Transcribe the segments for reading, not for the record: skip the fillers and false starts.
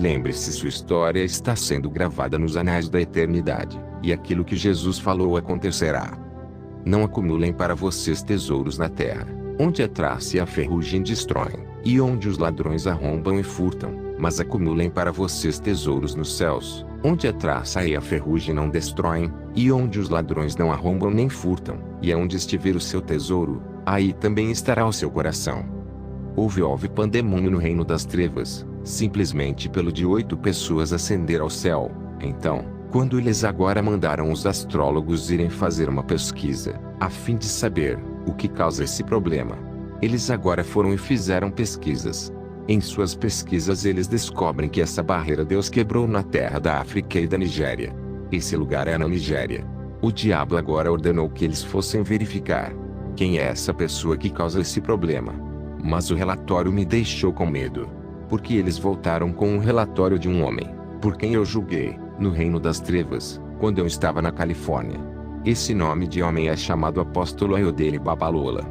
Lembre-se, sua história está sendo gravada nos anais da eternidade, e aquilo que Jesus falou acontecerá. Não acumulem para vocês tesouros na terra, onde a traça e a ferrugem destroem, e onde os ladrões arrombam e furtam, mas acumulem para vocês tesouros nos céus, onde a traça e a ferrugem não destroem, e onde os ladrões não arrombam nem furtam, e aonde estiver o seu tesouro, aí também estará o seu coração. Houve pandemônio no reino das trevas, simplesmente pelo de 8 pessoas ascender ao céu. Então, quando eles agora mandaram os astrólogos irem fazer uma pesquisa, a fim de saber o que causa esse problema, eles agora foram e fizeram pesquisas. Em suas pesquisas eles descobrem que essa barreira Deus quebrou na terra da África e da Nigéria. Esse lugar é na Nigéria. O diabo agora ordenou que eles fossem verificar quem é essa pessoa que causa esse problema. Mas o relatório me deixou com medo, porque eles voltaram com um relatório de um homem, por quem eu julguei, no reino das trevas, quando eu estava na Califórnia. Esse nome de homem é chamado Apóstolo Ayodele Babalola,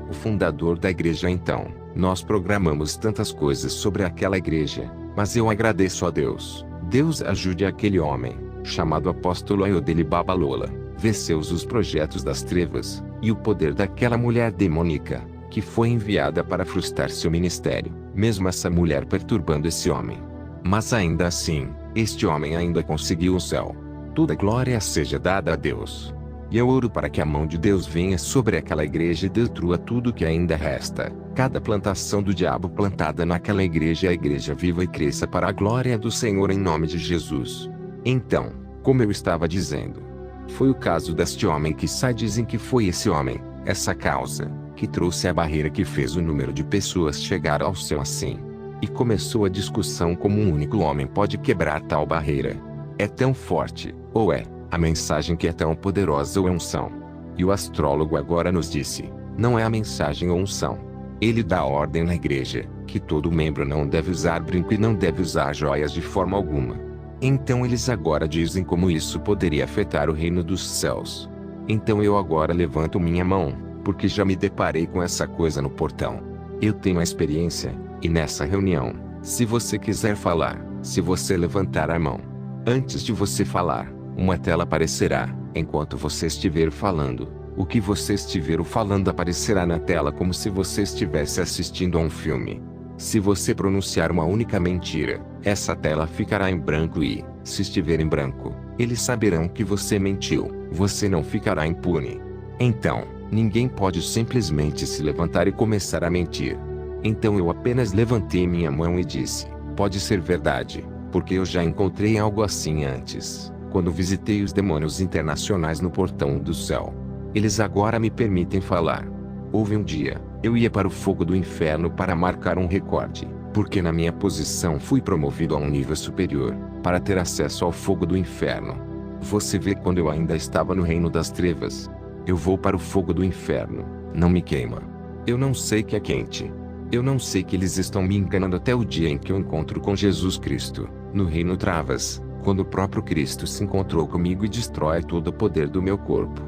o fundador da igreja. Então, nós programamos tantas coisas sobre aquela igreja, mas eu agradeço a Deus. Deus ajude aquele homem, chamado Apóstolo Ayodele Babalola, venceu os projetos das trevas, e o poder daquela mulher demônica, que foi enviada para frustrar seu ministério, mesmo essa mulher perturbando esse homem. Mas ainda assim, este homem ainda conseguiu o céu. Toda glória seja dada a Deus. E eu oro para que a mão de Deus venha sobre aquela igreja e destrua tudo que ainda resta. Cada plantação do diabo plantada naquela igreja, a igreja viva e cresça para a glória do Senhor em nome de Jesus. Então, como eu estava dizendo, foi o caso deste homem que dizem que foi esse homem, essa causa, que trouxe a barreira que fez o número de pessoas chegar ao céu assim. E começou a discussão como um único homem pode quebrar tal barreira. É tão forte, ou é, a mensagem que é tão poderosa ou é unção. E o astrólogo agora nos disse, não é a mensagem ou unção. Ele dá ordem na igreja, que todo membro não deve usar brinco e não deve usar joias de forma alguma. Então eles agora dizem como isso poderia afetar o reino dos céus. Então eu agora levanto minha mão, porque já me deparei com essa coisa no portão. Eu tenho a experiência, e nessa reunião, se você quiser falar, se você levantar a mão, antes de você falar, uma tela aparecerá, enquanto você estiver falando. O que você estiver falando aparecerá na tela como se você estivesse assistindo a um filme. Se você pronunciar uma única mentira, essa tela ficará em branco e, se estiver em branco, eles saberão que você mentiu, você não ficará impune. Então, ninguém pode simplesmente se levantar e começar a mentir. Então eu apenas levantei minha mão e disse, pode ser verdade, porque eu já encontrei algo assim antes, quando visitei os demônios internacionais no portão do céu. Eles agora me permitem falar. Houve um dia, eu ia para o fogo do inferno para marcar um recorde, porque na minha posição fui promovido a um nível superior, para ter acesso ao fogo do inferno. Você vê, quando eu ainda estava no reino das trevas, eu vou para o fogo do inferno, não me queima. Eu não sei que é quente. Eu não sei que eles estão me enganando até o dia em que eu encontro com Jesus Cristo, no reino Travas, quando o próprio Cristo se encontrou comigo e destrói todo o poder do meu corpo.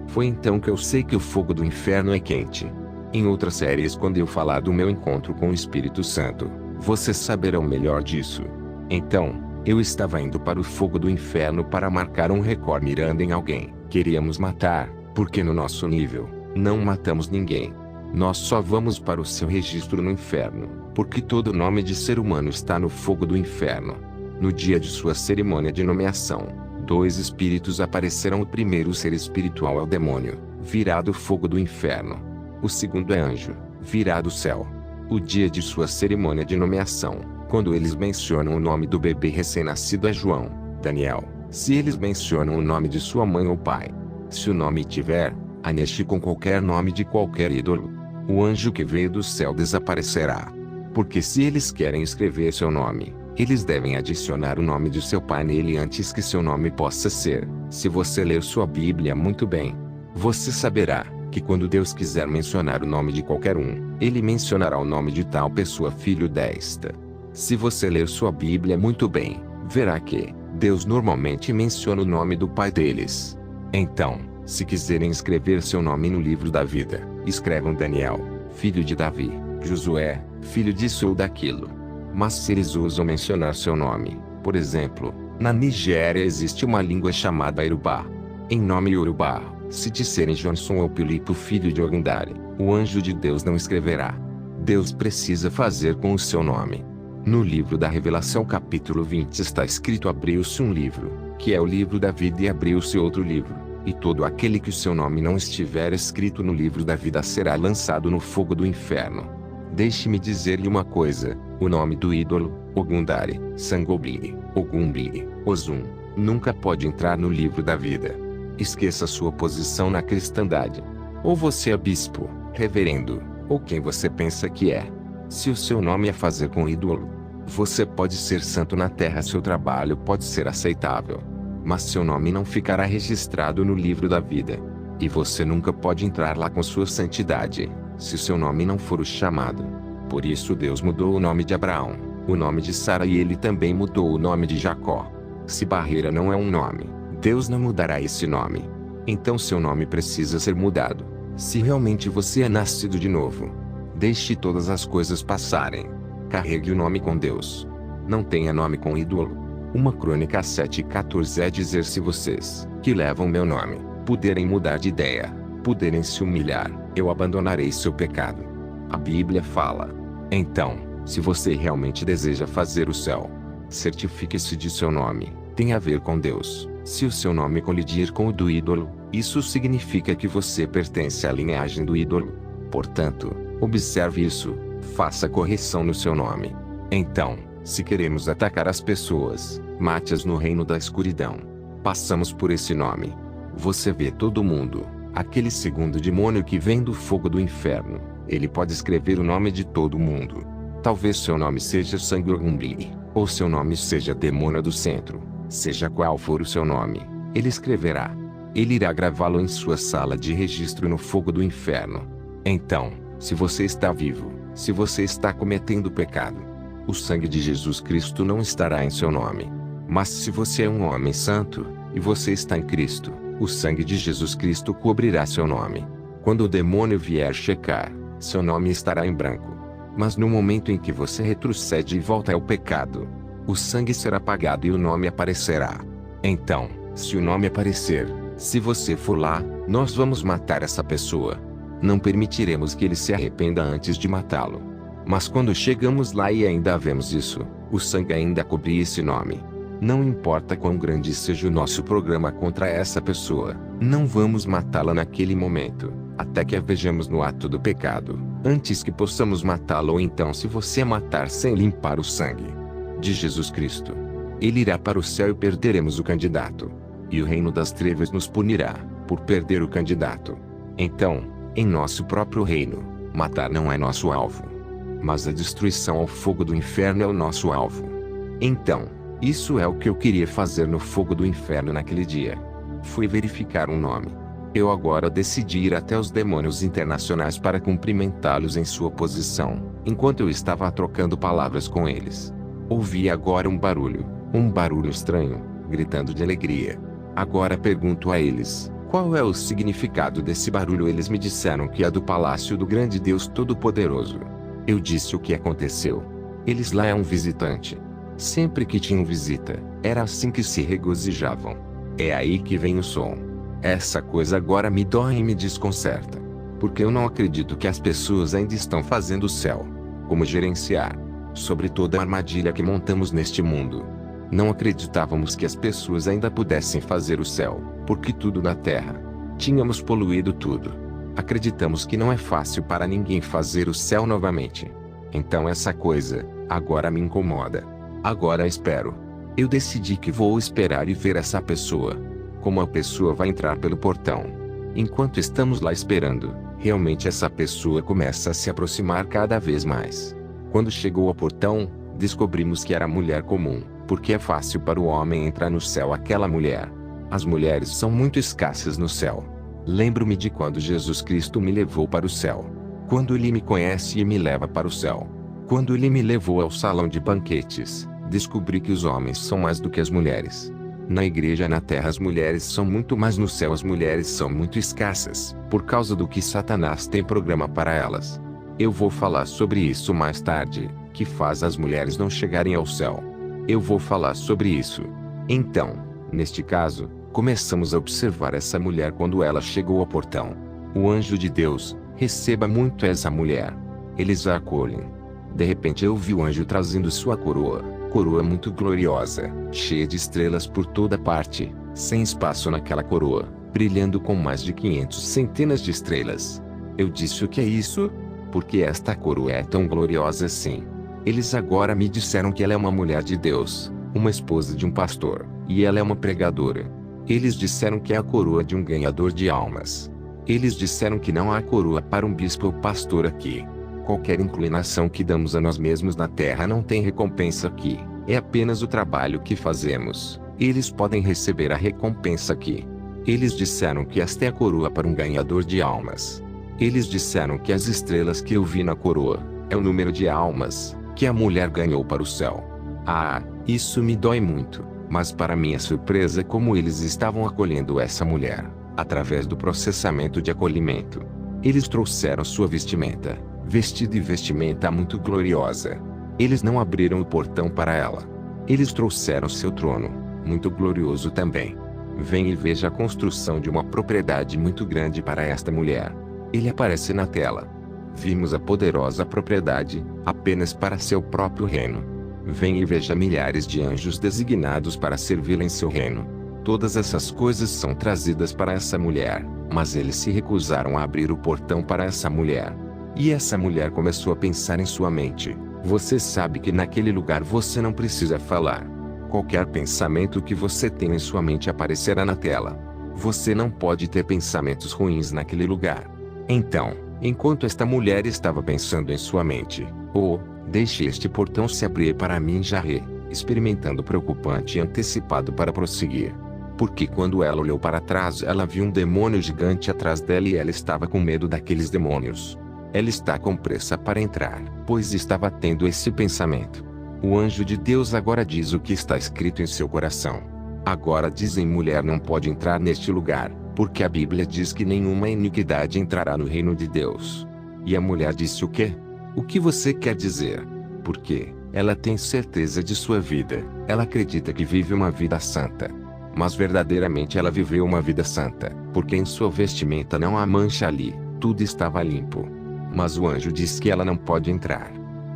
Foi então que eu sei que o fogo do inferno é quente. Em outras séries, quando eu falar do meu encontro com o Espírito Santo, vocês saberão melhor disso. Então, eu estava indo para o fogo do inferno para marcar um recorde mirando em alguém. Queríamos matar, porque no nosso nível, não matamos ninguém. Nós só vamos para o seu registro no inferno, porque todo nome de ser humano está no fogo do inferno. No dia de sua cerimônia de nomeação, 2 espíritos aparecerão. O primeiro ser espiritual é o demônio, virá do fogo do inferno. O segundo é anjo, virá do céu. O dia de sua cerimônia de nomeação, quando eles mencionam o nome do bebê recém-nascido é João, Daniel. Se eles mencionam o nome de sua mãe ou pai, se o nome tiver Aneshi com qualquer nome de qualquer ídolo, o anjo que veio do céu desaparecerá. Porque se eles querem escrever seu nome, eles devem adicionar o nome de seu pai nele antes que seu nome possa ser. Se você ler sua Bíblia muito bem, você saberá que quando Deus quiser mencionar o nome de qualquer um, ele mencionará o nome de tal pessoa, filho desta. Se você ler sua Bíblia muito bem, verá que Deus normalmente menciona o nome do pai deles. Então, se quiserem escrever seu nome no livro da vida, escrevam Daniel, filho de Davi, Josué, filho disso ou daquilo. Mas se eles ousam mencionar seu nome, por exemplo, na Nigéria existe uma língua chamada Yorùbá. Em nome Yorùbá, se disserem Johnson ou Filipe filho de Ogundare, o anjo de Deus não escreverá. Deus precisa fazer com o seu nome. No livro da Revelação capítulo 20 está escrito: abriu-se um livro, que é o livro da vida, e abriu-se outro livro, e todo aquele que o seu nome não estiver escrito no livro da vida será lançado no fogo do inferno. Deixe-me dizer-lhe uma coisa: o nome do ídolo, Ogundare, Sangobili, Ogumbili, Ozum, nunca pode entrar no livro da vida. Esqueça sua posição na cristandade. Ou você é bispo, reverendo, ou quem você pensa que é. Se o seu nome é fazer com ídolo, você pode ser santo na terra, seu trabalho pode ser aceitável, mas seu nome não ficará registrado no livro da vida. E você nunca pode entrar lá com sua santidade, se seu nome não for o chamado. Por isso Deus mudou o nome de Abraão, o nome de Sara, e ele também mudou o nome de Jacó. Se Barreira não é um nome, Deus não mudará esse nome. Então seu nome precisa ser mudado. Se realmente você é nascido de novo, deixe todas as coisas passarem. Carregue o nome com Deus. Não tenha nome com ídolo. 1 Crônica 7:14 é dizer: se vocês, que levam meu nome, puderem mudar de ideia, puderem se humilhar, eu abandonarei seu pecado. A Bíblia fala. Então, se você realmente deseja fazer o céu, certifique-se de seu nome tem a ver com Deus. Se o seu nome colidir com o do ídolo, isso significa que você pertence à linhagem do ídolo. Portanto, observe isso, faça correção no seu nome. Então, se queremos atacar as pessoas, mate-as no reino da escuridão. Passamos por esse nome. Você vê todo mundo, aquele segundo demônio que vem do fogo do inferno, ele pode escrever o nome de todo mundo. Talvez seu nome seja Sangumbli, ou seu nome seja Demônio do Centro. Seja qual for o seu nome, ele escreverá. Ele irá gravá-lo em sua sala de registro no fogo do inferno. Então, se você está vivo, se você está cometendo pecado, o sangue de Jesus Cristo não estará em seu nome. Mas se você é um homem santo, e você está em Cristo, o sangue de Jesus Cristo cobrirá seu nome. Quando o demônio vier checar, seu nome estará em branco. Mas no momento em que você retrocede e volta ao pecado, o sangue será apagado e o nome aparecerá. Então, se o nome aparecer, se você for lá, nós vamos matar essa pessoa. Não permitiremos que ele se arrependa antes de matá-lo. Mas quando chegamos lá e ainda vemos isso, o sangue ainda cobre esse nome. Não importa quão grande seja o nosso programa contra essa pessoa, não vamos matá-la naquele momento, até que a vejamos no ato do pecado, antes que possamos matá-la. Ou então, se você a matar sem limpar o sangue de Jesus Cristo, ele irá para o céu e perderemos o candidato. E o reino das trevas nos punirá, por perder o candidato. Então, em nosso próprio reino, matar não é nosso alvo. Mas a destruição ao fogo do inferno é o nosso alvo. Então, isso é o que eu queria fazer no fogo do inferno naquele dia. Fui verificar um nome. Eu agora decidi ir até os demônios internacionais para cumprimentá-los em sua posição, enquanto eu estava trocando palavras com eles. Ouvi agora um barulho estranho, gritando de alegria. Agora pergunto a eles, qual é o significado desse barulho? Eles me disseram que é do palácio do grande Deus Todo-Poderoso. Eu disse o que aconteceu. Eles lá é um visitante. Sempre que tinham visita, era assim que se regozijavam. É aí que vem o som. Essa coisa agora me dói e me desconcerta. Porque eu não acredito que as pessoas ainda estão fazendo o céu. Como gerenciar sobre toda a armadilha que montamos neste mundo. Não acreditávamos que as pessoas ainda pudessem fazer o céu, porque tudo na terra, tínhamos poluído tudo. Acreditamos que não é fácil para ninguém fazer o céu novamente. Então essa coisa, agora me incomoda. Agora espero. Eu decidi que vou esperar e ver essa pessoa. Como a pessoa vai entrar pelo portão. Enquanto estamos lá esperando, realmente essa pessoa começa a se aproximar cada vez mais. Quando chegou ao portão, descobrimos que era mulher comum, porque é fácil para o homem entrar no céu aquela mulher. As mulheres são muito escassas no céu. Lembro-me de quando Jesus Cristo me levou para o céu. Quando ele me conhece e me leva para o céu. Quando ele me levou ao salão de banquetes, descobri que os homens são mais do que as mulheres. Na igreja na terra as mulheres são muito, mas no céu as mulheres são muito escassas, por causa do que Satanás tem programa para elas. Eu vou falar sobre isso mais tarde, que faz as mulheres não chegarem ao céu. Eu vou falar sobre isso. Então, neste caso, começamos a observar essa mulher quando ela chegou ao portão. O anjo de Deus, receba muito essa mulher. Eles a acolhem. De repente eu vi o anjo trazendo sua coroa muito gloriosa, cheia de estrelas por toda parte, sem espaço naquela coroa, brilhando com mais de 500 centenas de estrelas. Eu disse: o que é isso? Por que esta coroa é tão gloriosa assim? Eles agora me disseram que ela é uma mulher de Deus, uma esposa de um pastor, e ela é uma pregadora. Eles disseram que é a coroa de um ganhador de almas. Eles disseram que não há coroa para um bispo ou pastor aqui. Qualquer inclinação que damos a nós mesmos na terra não tem recompensa aqui, é apenas o trabalho que fazemos. Eles podem receber a recompensa aqui. Eles disseram que esta é a coroa para um ganhador de almas. Eles disseram que as estrelas que eu vi na coroa é o número de almas que a mulher ganhou para o céu. Ah, isso me dói muito, mas para minha surpresa, como eles estavam acolhendo essa mulher, através do processamento de acolhimento, eles trouxeram sua vestimenta, vestido e vestimenta muito gloriosa. Eles não abriram o portão para ela. Eles trouxeram seu trono, muito glorioso também. Venha e veja a construção de uma propriedade muito grande para esta mulher. Ele aparece na tela. Vimos a poderosa propriedade, apenas para seu próprio reino. Venha e veja milhares de anjos designados para servi-la em seu reino. Todas essas coisas são trazidas para essa mulher, mas eles se recusaram a abrir o portão para essa mulher. E essa mulher começou a pensar em sua mente: você sabe que naquele lugar você não precisa falar. Qualquer pensamento que você tem em sua mente aparecerá na tela. Você não pode ter pensamentos ruins naquele lugar. Então, enquanto esta mulher estava pensando em sua mente: oh, deixe este portão se abrir para mim já, experimentando preocupante e antecipado para prosseguir. Porque quando ela olhou para trás, ela viu um demônio gigante atrás dela e ela estava com medo daqueles demônios. Ela está com pressa para entrar, pois estava tendo esse pensamento. O anjo de Deus agora diz o que está escrito em seu coração. Agora dizem: mulher não pode entrar neste lugar, porque a Bíblia diz que nenhuma iniquidade entrará no reino de Deus. E a mulher disse: o quê? O que você quer dizer? Porque ela tem certeza de sua vida, ela acredita que vive uma vida santa. Mas verdadeiramente ela viveu uma vida santa, porque em sua vestimenta não há mancha ali, tudo estava limpo. Mas o anjo disse que ela não pode entrar.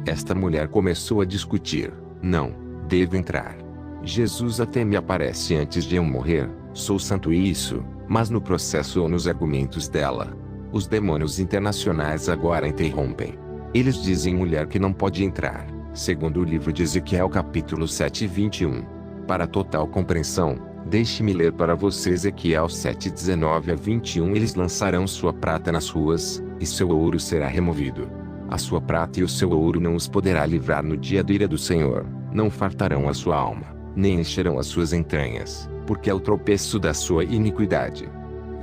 Esta mulher começou a discutir: não, devo entrar. Jesus até me aparece antes de eu morrer, sou santo e isso, mas no processo ou nos argumentos dela, os demônios internacionais agora interrompem. Eles dizem mulher que não pode entrar, segundo o livro de Ezequiel capítulo 7 21. Para total compreensão, deixe-me ler para você Ezequiel 7 19 a 21. Eles lançarão sua prata nas ruas, e seu ouro será removido. A sua prata e o seu ouro não os poderá livrar no dia da ira do Senhor, não fartarão a sua alma, nem encherão as suas entranhas, porque é o tropeço da sua iniquidade.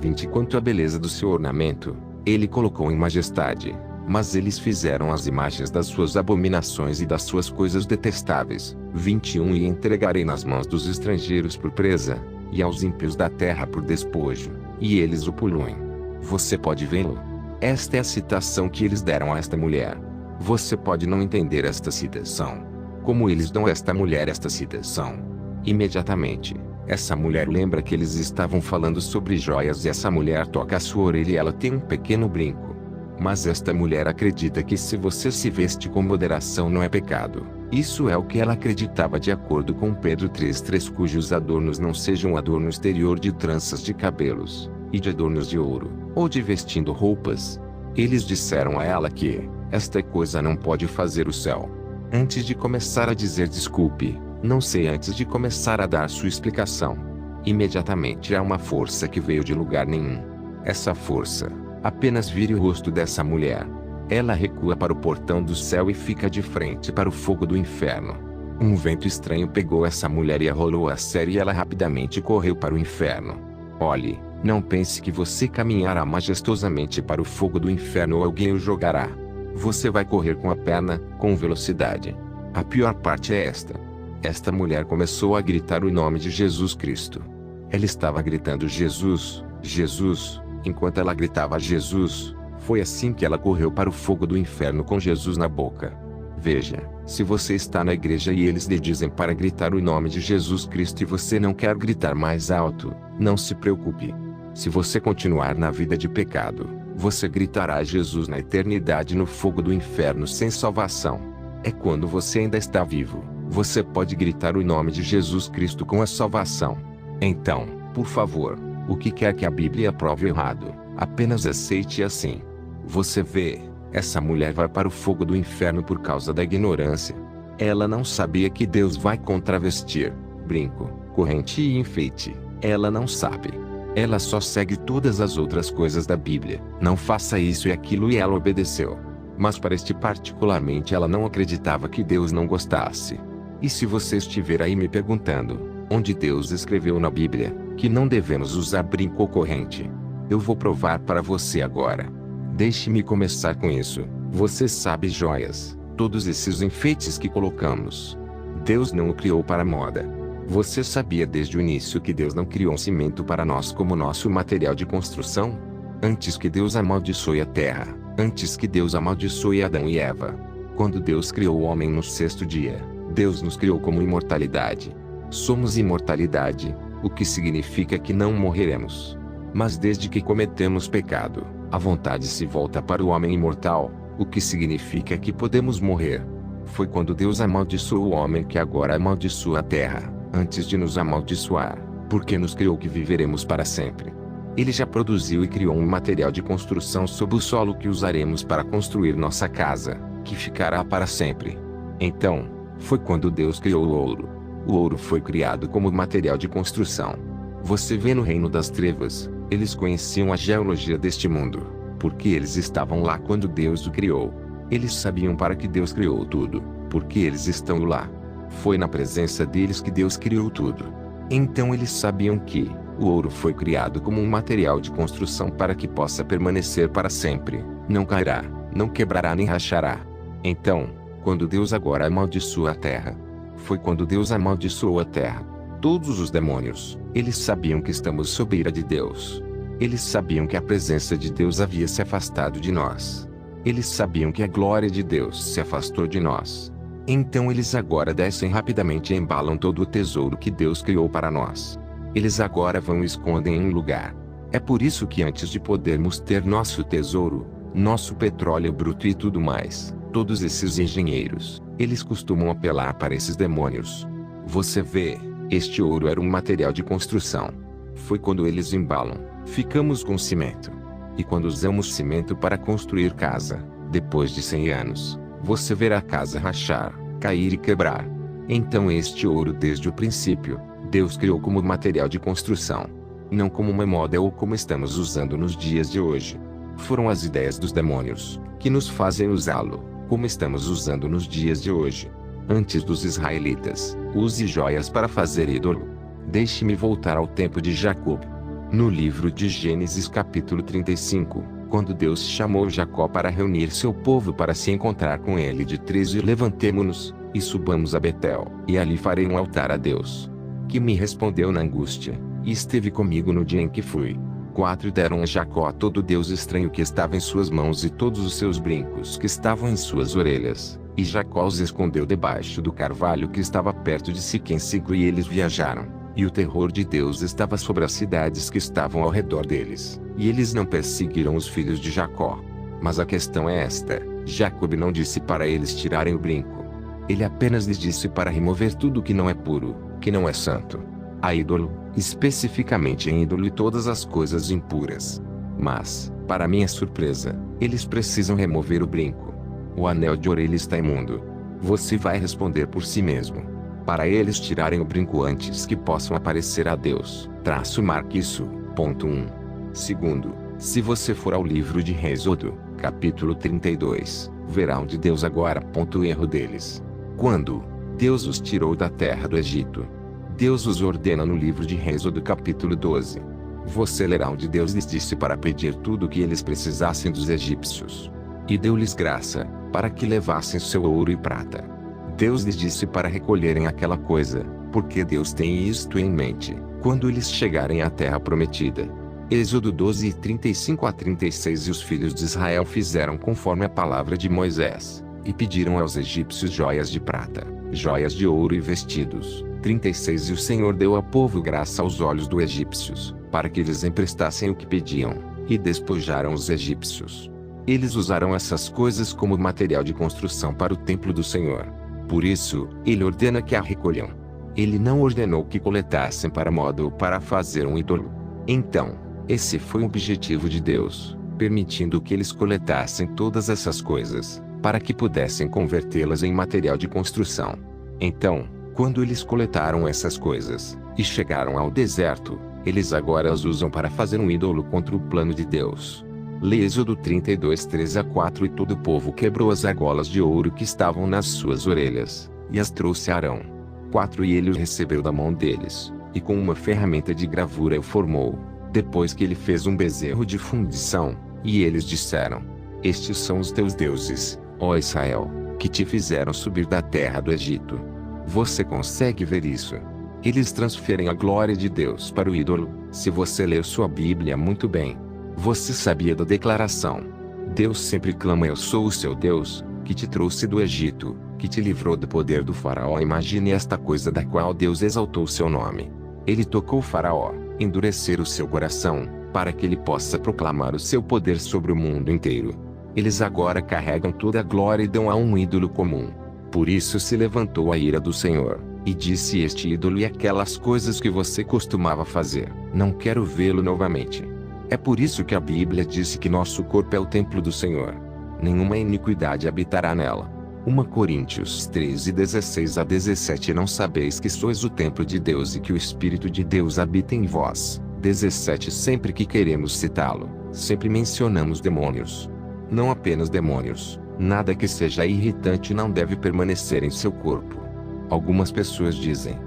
20 Quanto à beleza do seu ornamento, ele colocou em majestade, mas eles fizeram as imagens das suas abominações e das suas coisas detestáveis. 21 E entregarei nas mãos dos estrangeiros por presa, e aos ímpios da terra por despojo, e eles o poluem. Você pode vê-lo? Esta é a citação que eles deram a esta mulher. Você pode não entender esta citação. Como eles dão a esta mulher esta citação? Imediatamente, essa mulher lembra que eles estavam falando sobre joias e essa mulher toca a sua orelha e ela tem um pequeno brinco. Mas esta mulher acredita que se você se veste com moderação não é pecado. Isso é o que ela acreditava de acordo com Pedro 3:3, cujos adornos não sejam adorno exterior de tranças de cabelos, e de adornos de ouro, ou de vestindo roupas. Eles disseram a ela que esta coisa não pode fazer o céu. Antes de começar a dizer desculpe, não sei, antes de começar a dar sua explicação, imediatamente há uma força que veio de lugar nenhum. Essa força, apenas vire o rosto dessa mulher. Ela recua para o portão do céu e fica de frente para o fogo do inferno. Um vento estranho pegou essa mulher e a rolou a sério e ela rapidamente correu para o inferno. Olhe, não pense que você caminhará majestosamente para o fogo do inferno ou alguém o jogará. Você vai correr com a perna, com velocidade. A pior parte é esta. Esta mulher começou a gritar o nome de Jesus Cristo. Ela estava gritando Jesus, Jesus. Enquanto ela gritava Jesus, foi assim que ela correu para o fogo do inferno com Jesus na boca. Veja, se você está na igreja e eles lhe dizem para gritar o nome de Jesus Cristo e você não quer gritar mais alto, não se preocupe. Se você continuar na vida de pecado, você gritará Jesus na eternidade no fogo do inferno sem salvação. É quando você ainda está vivo, você pode gritar o nome de Jesus Cristo com a salvação. Então, por favor, o que quer que a Bíblia prove errado, apenas aceite assim. Você vê, essa mulher vai para o fogo do inferno por causa da ignorância. Ela não sabia que Deus vai contravestir, brinco, corrente e enfeite. Ela não sabe. Ela só segue todas as outras coisas da Bíblia. Não faça isso e aquilo e ela obedeceu. Mas para este particularmente ela não acreditava que Deus não gostasse. E se você estiver aí me perguntando, onde Deus escreveu na Bíblia, que não devemos usar brinco ou corrente? Eu vou provar para você agora. Deixe-me começar com isso. Você sabe joias, todos esses enfeites que colocamos. Deus não o criou para moda. Você sabia desde o início que Deus não criou um cimento para nós como nosso material de construção? Antes que Deus amaldiçoe a terra, antes que Deus amaldiçoe Adão e Eva. Quando Deus criou o homem no sexto dia, Deus nos criou como imortalidade. Somos imortalidade, o que significa que não morreremos. Mas desde que cometemos pecado, a vontade se volta para o homem imortal, o que significa que podemos morrer. Foi quando Deus amaldiçoou o homem que agora amaldiçoa a terra, antes de nos amaldiçoar, porque nos criou que viveremos para sempre. Ele já produziu e criou um material de construção sob o solo que usaremos para construir nossa casa, que ficará para sempre. Então, foi quando Deus criou o ouro. O ouro foi criado como material de construção. Você vê no reino das trevas, eles conheciam a geologia deste mundo, porque eles estavam lá quando Deus o criou. Eles sabiam para que Deus criou tudo, porque eles estão lá. Foi na presença deles que Deus criou tudo. Então eles sabiam que o ouro foi criado como um material de construção para que possa permanecer para sempre, não cairá, não quebrará nem rachará. Então, quando Deus agora amaldiçoa a terra, foi quando Deus amaldiçoou a terra. Todos os demônios, eles sabiam que estamos sob a ira de Deus. Eles sabiam que a presença de Deus havia se afastado de nós. Eles sabiam que a glória de Deus se afastou de nós. Então eles agora descem rapidamente e embalam todo o tesouro que Deus criou para nós. Eles agora vão e escondem em um lugar. É por isso que antes de podermos ter nosso tesouro, nosso petróleo bruto e tudo mais, todos esses engenheiros, eles costumam apelar para esses demônios. Você vê, este ouro era um material de construção. Foi quando eles embalam, ficamos com cimento. E quando usamos cimento para construir casa, depois de 100 anos, você verá a casa rachar, cair e quebrar. Então este ouro desde o princípio, Deus criou como material de construção. Não como uma moda ou como estamos usando nos dias de hoje. Foram as ideias dos demônios, que nos fazem usá-lo, como estamos usando nos dias de hoje. Antes dos israelitas, use joias para fazer ídolo. Deixe-me voltar ao tempo de Jacob. No livro de Gênesis capítulo 35, quando Deus chamou Jacó para reunir seu povo para se encontrar com ele de 13 levantemo-nos, e subamos a Betel, e ali farei um altar a Deus. Que me respondeu na angústia, e esteve comigo no dia em que fui. 4 deram a Jacó todo Deus estranho que estava em suas mãos e todos os seus brincos que estavam em suas orelhas, e Jacó os escondeu debaixo do carvalho que estava perto de Siquém e eles viajaram. E o terror de Deus estava sobre as cidades que estavam ao redor deles, e eles não perseguiram os filhos de Jacó. Mas a questão é esta, Jacob não disse para eles tirarem o brinco. Ele apenas lhes disse para remover tudo que não é puro, que não é santo. A ídolo, especificamente em ídolo e todas as coisas impuras. Mas, para minha surpresa, eles precisam remover o brinco. O anel de orelha está imundo. Você vai responder por si mesmo. Para eles tirarem o brinco antes que possam aparecer a Deus, marque isso. Ponto 1. Segundo, se você for ao livro de Êxodo, capítulo 32, verá onde Deus agora. Erro deles. Quando Deus os tirou da terra do Egito, Deus os ordena no livro de Êxodo capítulo 12. Você lerá onde Deus lhes disse para pedir tudo o que eles precisassem dos egípcios. E deu-lhes graça, para que levassem seu ouro e prata. Deus lhes disse para recolherem aquela coisa, porque Deus tem isto em mente, quando eles chegarem à terra prometida. Êxodo 12, 35 a 36. E os filhos de Israel fizeram conforme a palavra de Moisés, E pediram aos egípcios joias de prata, joias de ouro e vestidos. 36 E o Senhor deu ao povo graça aos olhos dos egípcios, para que eles emprestassem o que pediam, e despojaram os egípcios. Eles usaram essas coisas como material de construção para o templo do Senhor. Por isso, ele ordena que a recolham. Ele não ordenou que coletassem para modo ou para fazer um ídolo. Então, esse foi o objetivo de Deus, permitindo que eles coletassem todas essas coisas, para que pudessem convertê-las em material de construção. Então, quando eles coletaram essas coisas, e chegaram ao deserto, eles agora as usam para fazer um ídolo contra o plano de Deus. Lê Êxodo 32, 3-4 E todo o povo quebrou as argolas de ouro que estavam nas suas orelhas, e as trouxe a Arão. 4 E ele os recebeu da mão deles, e com uma ferramenta de gravura o formou, depois que ele fez um bezerro de fundição, e eles disseram: Estes são os teus deuses, ó Israel, que te fizeram subir da terra do Egito. Você consegue ver isso? Eles transferem a glória de Deus para o ídolo. Se você ler sua Bíblia muito bem, você sabia da declaração. Deus sempre clama: Eu sou o seu Deus, que te trouxe do Egito, que te livrou do poder do faraó. Imagine esta coisa da qual Deus exaltou seu nome. Ele tocou o faraó, endurecer o seu coração, para que ele possa proclamar o seu poder sobre o mundo inteiro. Eles agora carregam toda a glória e dão a um ídolo comum. Por isso se levantou a ira do Senhor, e disse: Este ídolo e aquelas coisas que você costumava fazer, não quero vê-lo novamente. É por isso que a Bíblia disse que nosso corpo é o templo do Senhor. Nenhuma iniquidade habitará nela. 1 Coríntios 13:16-17 Não sabeis que sois o templo de Deus e que o Espírito de Deus habita em vós. 17 Sempre que queremos citá-lo, sempre mencionamos demônios. Não apenas demônios, nada que seja irritante não deve permanecer em seu corpo. Algumas pessoas dizem: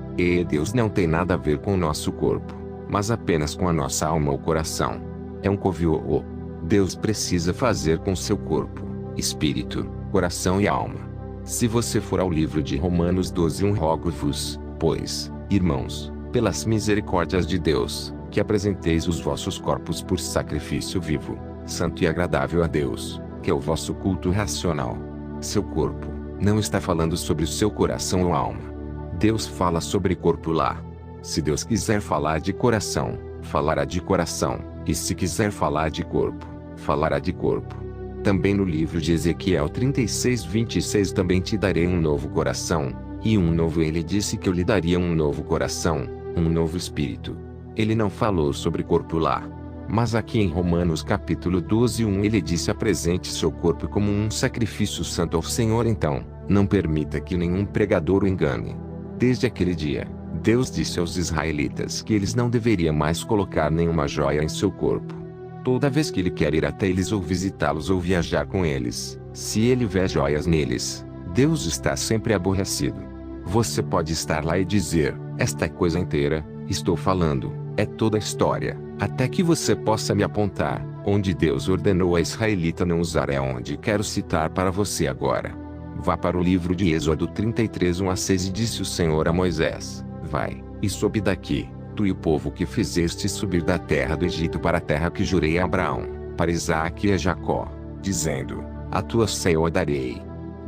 Deus não tem nada a ver com o nosso corpo, mas apenas com a nossa alma ou coração. É um covioô. Deus precisa fazer com seu corpo, espírito, coração e alma. Se você for ao livro de Romanos 12:1 Rogo-vos, pois, irmãos, pelas misericórdias de Deus, que apresenteis os vossos corpos por sacrifício vivo, santo e agradável a Deus, que é o vosso culto racional. Seu corpo, não está falando sobre o seu coração ou alma. Deus fala sobre corpo lá. Se Deus quiser falar de coração, falará de coração, e se quiser falar de corpo, falará de corpo. Também no livro de Ezequiel 36:26 Também te darei um novo coração, e um novo ele disse que eu lhe daria um novo coração, um novo espírito. Ele não falou sobre corpo lá. Mas aqui em Romanos capítulo 12:1 ele disse: apresente seu corpo como um sacrifício santo ao Senhor. Então, não permita que nenhum pregador o engane. Desde aquele dia, Deus disse aos israelitas que eles não deveriam mais colocar nenhuma joia em seu corpo. Toda vez que ele quer ir até eles ou visitá-los ou viajar com eles, se ele vê joias neles, Deus está sempre aborrecido. Você pode estar lá e dizer: esta coisa inteira, estou falando, é toda a história, até que você possa me apontar, onde Deus ordenou a israelita não usar. É onde quero citar para você agora. Vá para o livro de Êxodo 33:1-6 E disse o Senhor a Moisés: Vai, e sobe daqui, tu e o povo que fizeste subir da terra do Egito para a terra que jurei a Abraão, para Isaque e a Jacó, dizendo: a tua ceifa eu darei.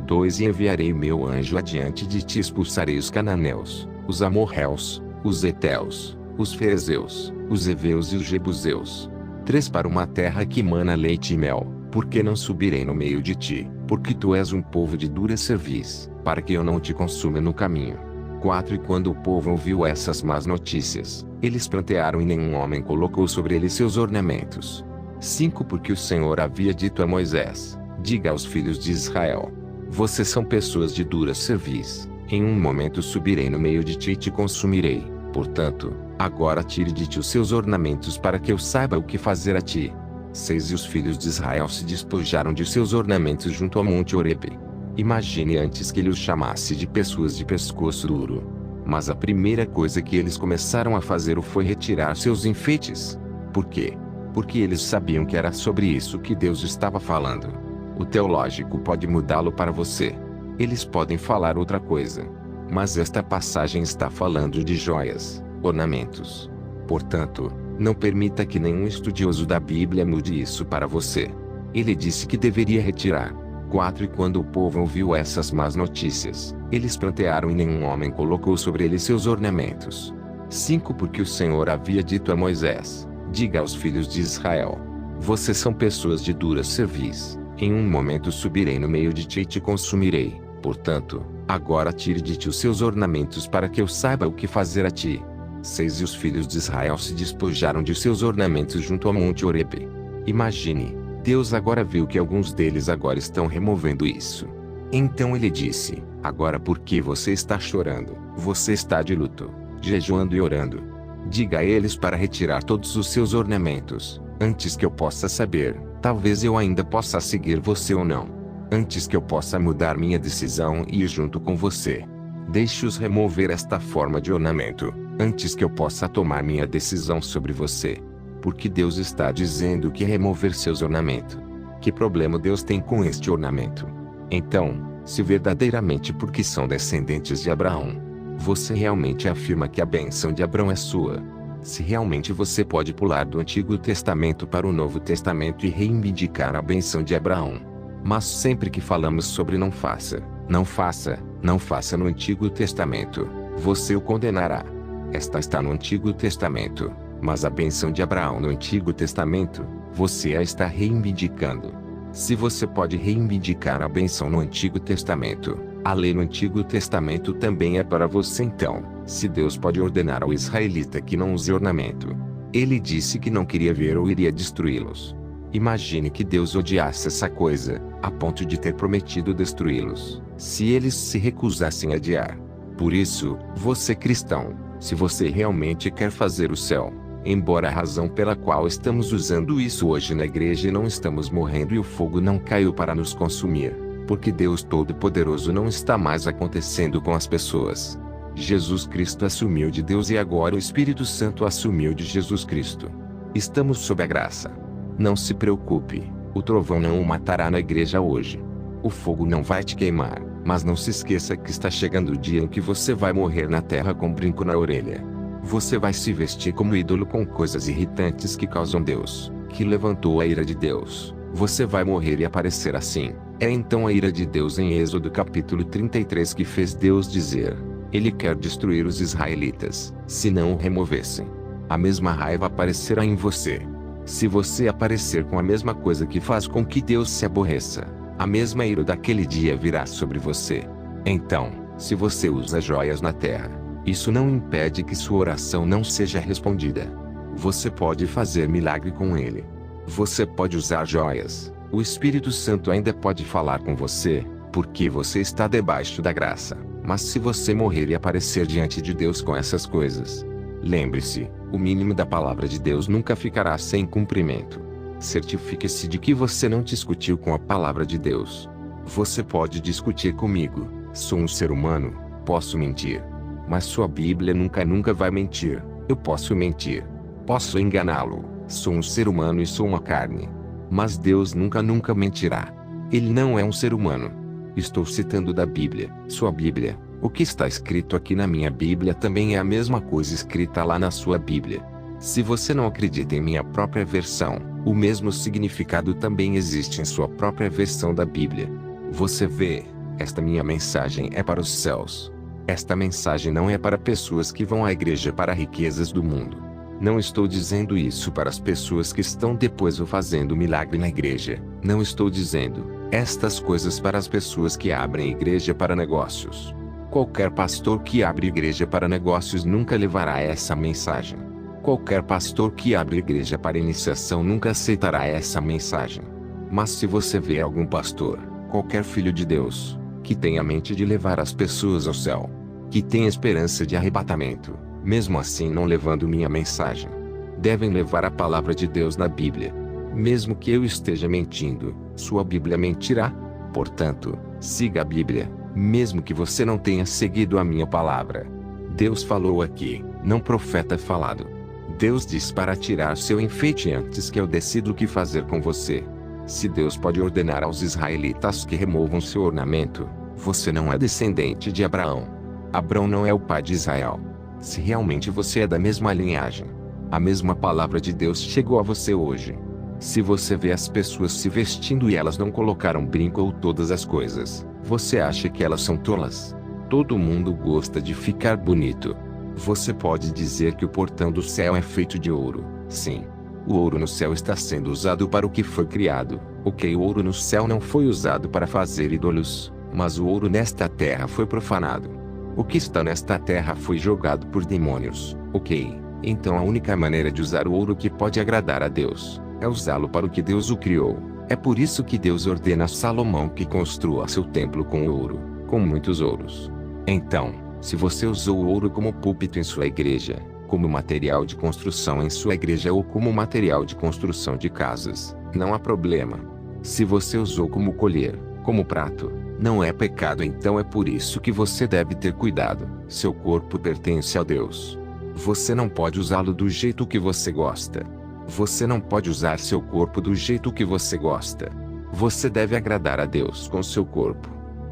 2 E enviarei meu anjo adiante de ti, expulsarei os cananeus, os amorreus, os heteus, os ferezeus, os heveus e os jebuseus. 3 Para uma terra que mana leite e mel, porque não subirei no meio de ti, porque tu és um povo de dura cerviz, para que eu não te consuma no caminho. 4 E quando o povo ouviu essas más notícias, eles prantearam e nenhum homem colocou sobre eles seus ornamentos. 5 Porque o Senhor havia dito a Moisés: diga aos filhos de Israel: vocês são pessoas de dura cerviz, em um momento subirei no meio de ti e te consumirei. Portanto, agora tire de ti os seus ornamentos para que eu saiba o que fazer a ti. 6 E os filhos de Israel se despojaram de seus ornamentos junto ao monte Horebe. Imagine antes que ele os chamasse de pessoas de pescoço duro. Mas a primeira coisa que eles começaram a fazer foi retirar seus enfeites. Por quê? Porque eles sabiam que era sobre isso que Deus estava falando. O teológico pode mudá-lo para você. Eles podem falar outra coisa. Mas esta passagem está falando de joias, ornamentos. Portanto, não permita que nenhum estudioso da Bíblia mude isso para você. Ele disse que deveria retirar. 4 E quando o povo ouviu essas más notícias, eles prantearam e nenhum homem colocou sobre eles seus ornamentos. 5 Porque o Senhor havia dito a Moisés: diga aos filhos de Israel: vocês são pessoas de dura cerviz. Em um momento subirei no meio de ti e te consumirei. Portanto, agora tire de ti os seus ornamentos para que eu saiba o que fazer a ti. 6 E os filhos de Israel se despojaram de seus ornamentos junto ao monte Horebe. Imagine, Deus agora viu que alguns deles agora estão removendo isso. Então ele disse: agora por que você está chorando? Você está de luto, jejuando e orando. Diga a eles para retirar todos os seus ornamentos, antes que eu possa saber, talvez eu ainda possa seguir você ou não. Antes que eu possa mudar minha decisão e ir junto com você. Deixe-os remover esta forma de ornamento, antes que eu possa tomar minha decisão sobre você. Porque Deus está dizendo que remover seus ornamentos. Que problema Deus tem com este ornamento? Então, se verdadeiramente porque são descendentes de Abraão, você realmente afirma que a bênção de Abraão é sua. Se realmente você pode pular do Antigo Testamento para o Novo Testamento e reivindicar a bênção de Abraão. Mas sempre que falamos sobre não faça, não faça, não faça no Antigo Testamento, você o condenará. Esta está no Antigo Testamento, mas a bênção de Abraão no Antigo Testamento, você a está reivindicando. Se você pode reivindicar a bênção no Antigo Testamento, a lei no Antigo Testamento também é para você então. Se Deus pode ordenar ao israelita que não use ornamento, ele disse que não queria ver ou iria destruí-los. Imagine que Deus odiasse essa coisa, a ponto de ter prometido destruí-los, se eles se recusassem a adiar. Por isso, você cristão, se você realmente quer fazer o céu, embora a razão pela qual estamos usando isso hoje na igreja e não estamos morrendo e o fogo não caiu para nos consumir, porque Deus Todo-Poderoso não está mais acontecendo com as pessoas. Jesus Cristo assumiu de Deus e agora o Espírito Santo assumiu de Jesus Cristo. Estamos sob a graça. Não se preocupe, o trovão não o matará na igreja hoje. O fogo não vai te queimar, mas não se esqueça que está chegando o dia em que você vai morrer na terra com brinco na orelha. Você vai se vestir como ídolo com coisas irritantes que causam Deus, que levantou a ira de Deus. Você vai morrer e aparecer assim. É então a ira de Deus em Êxodo capítulo 33 que fez Deus dizer: Ele quer destruir os israelitas, se não o removessem. A mesma raiva aparecerá em você. Se você aparecer com a mesma coisa que faz com que Deus se aborreça, a mesma ira daquele dia virá sobre você. Então, se você usa joias na terra, isso não impede que sua oração não seja respondida. Você pode fazer milagre com ele. Você pode usar joias. O Espírito Santo ainda pode falar com você, porque você está debaixo da graça. Mas se você morrer e aparecer diante de Deus com essas coisas, lembre-se, o mínimo da palavra de Deus nunca ficará sem cumprimento. Certifique-se de que você não discutiu com a palavra de Deus. Você pode discutir comigo, sou um ser humano, posso mentir. Mas sua Bíblia nunca vai mentir. Eu posso mentir. Posso enganá-lo, sou um ser humano e sou uma carne. Mas Deus nunca mentirá. Ele não é um ser humano. Estou citando da Bíblia, sua Bíblia. O que está escrito aqui na minha Bíblia também é a mesma coisa escrita lá na sua Bíblia. Se você não acredita em minha própria versão, o mesmo significado também existe em sua própria versão da Bíblia. Você vê, esta minha mensagem é para os céus. Esta mensagem não é para pessoas que vão à igreja para riquezas do mundo. Não estou dizendo isso para as pessoas que estão depois fazendo milagre na igreja. Não estou dizendo estas coisas para as pessoas que abrem igreja para negócios. Qualquer pastor que abre igreja para negócios nunca levará essa mensagem. Qualquer pastor que abre igreja para iniciação nunca aceitará essa mensagem. Mas se você vê algum pastor, qualquer filho de Deus, que tem a mente de levar as pessoas ao céu, que tem esperança de arrebatamento, mesmo assim não levando minha mensagem, devem levar a palavra de Deus na Bíblia. Mesmo que eu esteja mentindo, sua Bíblia mentirá. Portanto, siga a Bíblia, mesmo que você não tenha seguido a minha palavra. Deus falou aqui, não profeta falado. Deus diz para tirar seu enfeite antes que eu decida o que fazer com você. Se Deus pode ordenar aos israelitas que removam seu ornamento, você não é descendente de Abraão. Abraão não é o pai de Israel. Se realmente você é da mesma linhagem, a mesma palavra de Deus chegou a você hoje. Se você vê as pessoas se vestindo e elas não colocaram brinco ou todas as coisas, você acha que elas são tolas? Todo mundo gosta de ficar bonito. Você pode dizer que o portão do céu é feito de ouro. Sim. O ouro no céu está sendo usado para o que foi criado. Ok, o ouro no céu não foi usado para fazer ídolos, mas o ouro nesta terra foi profanado. O que está nesta terra foi jogado por demônios. Ok. Então a única maneira de usar o ouro que pode agradar a Deus é usá-lo para o que Deus o criou. É por isso que Deus ordena a Salomão que construa seu templo com ouro, com muitos ouros. Então, se você usou o ouro como púlpito em sua igreja, como material de construção em sua igreja ou como material de construção de casas, não há problema. Se você usou como colher, como prato, não é pecado, então é por isso que você deve ter cuidado. Seu corpo pertence a Deus. Você não pode usá-lo do jeito que você gosta. Você não pode usar seu corpo do jeito que você gosta. Você deve agradar a Deus com seu corpo.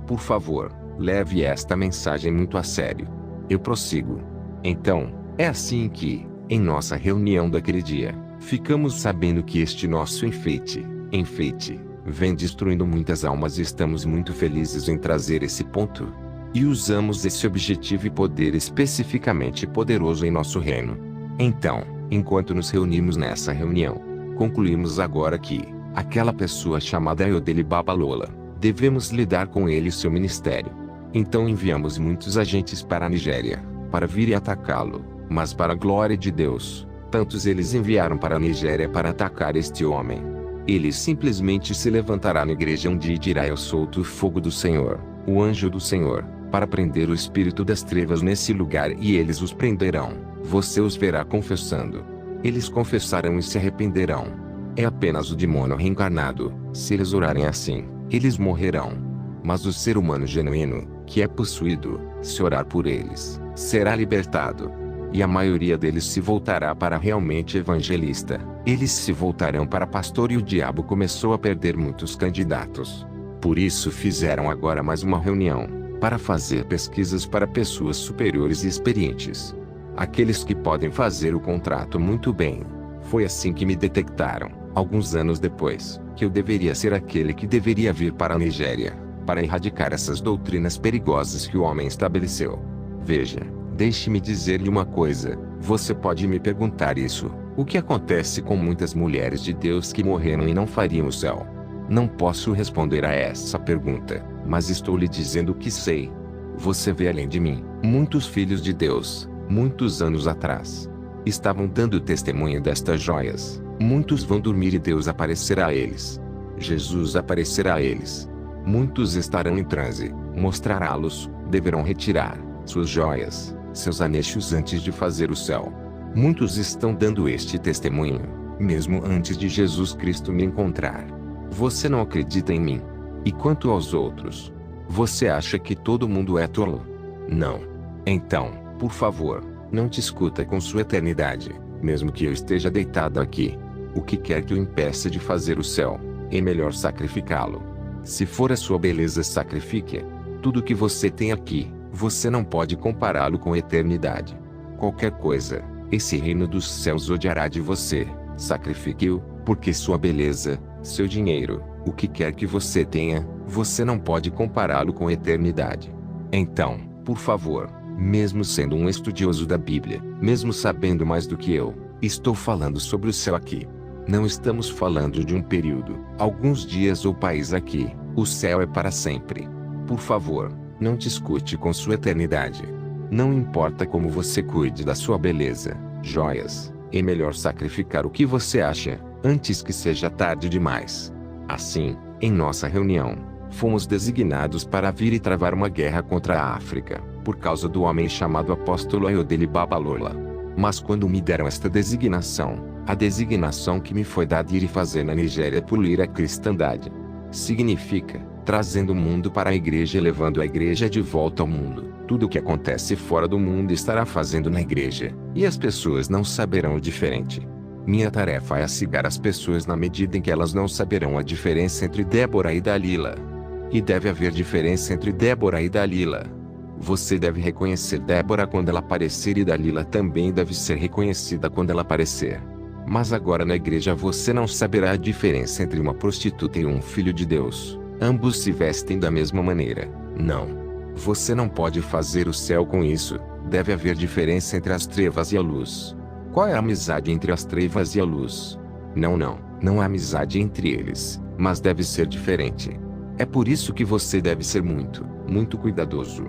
Por favor, leve esta mensagem muito a sério. Eu prossigo. Então, é assim que, em nossa reunião daquele dia, ficamos sabendo que este nosso enfeite, vem destruindo muitas almas e estamos muito felizes em trazer esse ponto. E usamos esse objetivo e poder especificamente poderoso em nosso reino. Então, enquanto nos reunimos nessa reunião, concluímos agora que, aquela pessoa chamada Ayodele Babalola, devemos lidar com ele e seu ministério. Então enviamos muitos agentes para a Nigéria, para vir e atacá-lo, mas para a glória de Deus, tantos eles enviaram para a Nigéria para atacar este homem. Ele simplesmente se levantará na igreja um dia e dirá: eu solto o fogo do Senhor, o anjo do Senhor, para prender o espírito das trevas nesse lugar e eles os prenderão. Você os verá confessando. Eles confessarão e se arrependerão. É apenas o demônio reencarnado. Se eles orarem assim, eles morrerão. Mas o ser humano genuíno, que é possuído, se orar por eles, será libertado. E a maioria deles se voltará para realmente evangelista. Eles se voltarão para pastor e o diabo começou a perder muitos candidatos. Por isso fizeram agora mais uma reunião, para fazer pesquisas para pessoas superiores e experientes. Aqueles que podem fazer o contrato muito bem. Foi assim que me detectaram, alguns anos depois, que eu deveria ser aquele que deveria vir para a Nigéria, para erradicar essas doutrinas perigosas que o homem estabeleceu. Veja, deixe-me dizer-lhe uma coisa, você pode me perguntar isso: o que acontece com muitas mulheres de Deus que morreram e não fariam o céu? Não posso responder a essa pergunta, mas estou lhe dizendo o que sei. Você vê além de mim, muitos filhos de Deus, muitos anos atrás, estavam dando testemunho destas joias. Muitos vão dormir e Deus aparecerá a eles. Jesus aparecerá a eles. Muitos estarão em transe, mostrará-los, deverão retirar suas joias, seus anexos antes de fazer o céu. Muitos estão dando este testemunho, mesmo antes de Jesus Cristo me encontrar. Você não acredita em mim? E quanto aos outros? Você acha que todo mundo é tolo? Não. Então, por favor, não discuta com sua eternidade, mesmo que eu esteja deitado aqui. O que quer que o impeça de fazer o céu, é melhor sacrificá-lo. Se for a sua beleza, sacrifique. Tudo que você tem aqui, você não pode compará-lo com a eternidade. Qualquer coisa, esse reino dos céus odiará de você. Sacrifique-o, porque sua beleza, seu dinheiro, o que quer que você tenha, você não pode compará-lo com a eternidade. Então, por favor, mesmo sendo um estudioso da Bíblia, mesmo sabendo mais do que eu, estou falando sobre o céu aqui. Não estamos falando de um período, alguns dias ou país aqui. O céu é para sempre. Por favor, não discute com sua eternidade. Não importa como você cuide da sua beleza, joias, é melhor sacrificar o que você acha, antes que seja tarde demais. Assim, em nossa reunião, fomos designados para vir e travar uma guerra contra a África, por causa do homem chamado apóstolo Ayodele Babalola. Mas quando me deram esta designação, a designação que me foi dada ir e fazer na Nigéria polir a cristandade. Significa, trazendo o mundo para a igreja e levando a igreja de volta ao mundo. Tudo o que acontece fora do mundo estará fazendo na igreja, e as pessoas não saberão o diferente. Minha tarefa é cegar as pessoas na medida em que elas não saberão a diferença entre Débora e Dalila. E deve haver diferença entre Débora e Dalila. Você deve reconhecer Débora quando ela aparecer e Dalila também deve ser reconhecida quando ela aparecer. Mas agora na igreja você não saberá a diferença entre uma prostituta e um filho de Deus. Ambos se vestem da mesma maneira. Não. Você não pode fazer o céu com isso. Deve haver diferença entre as trevas e a luz. Qual é a amizade entre as trevas e a luz? Não há amizade entre eles, mas deve ser diferente. É por isso que você deve ser muito cuidadoso.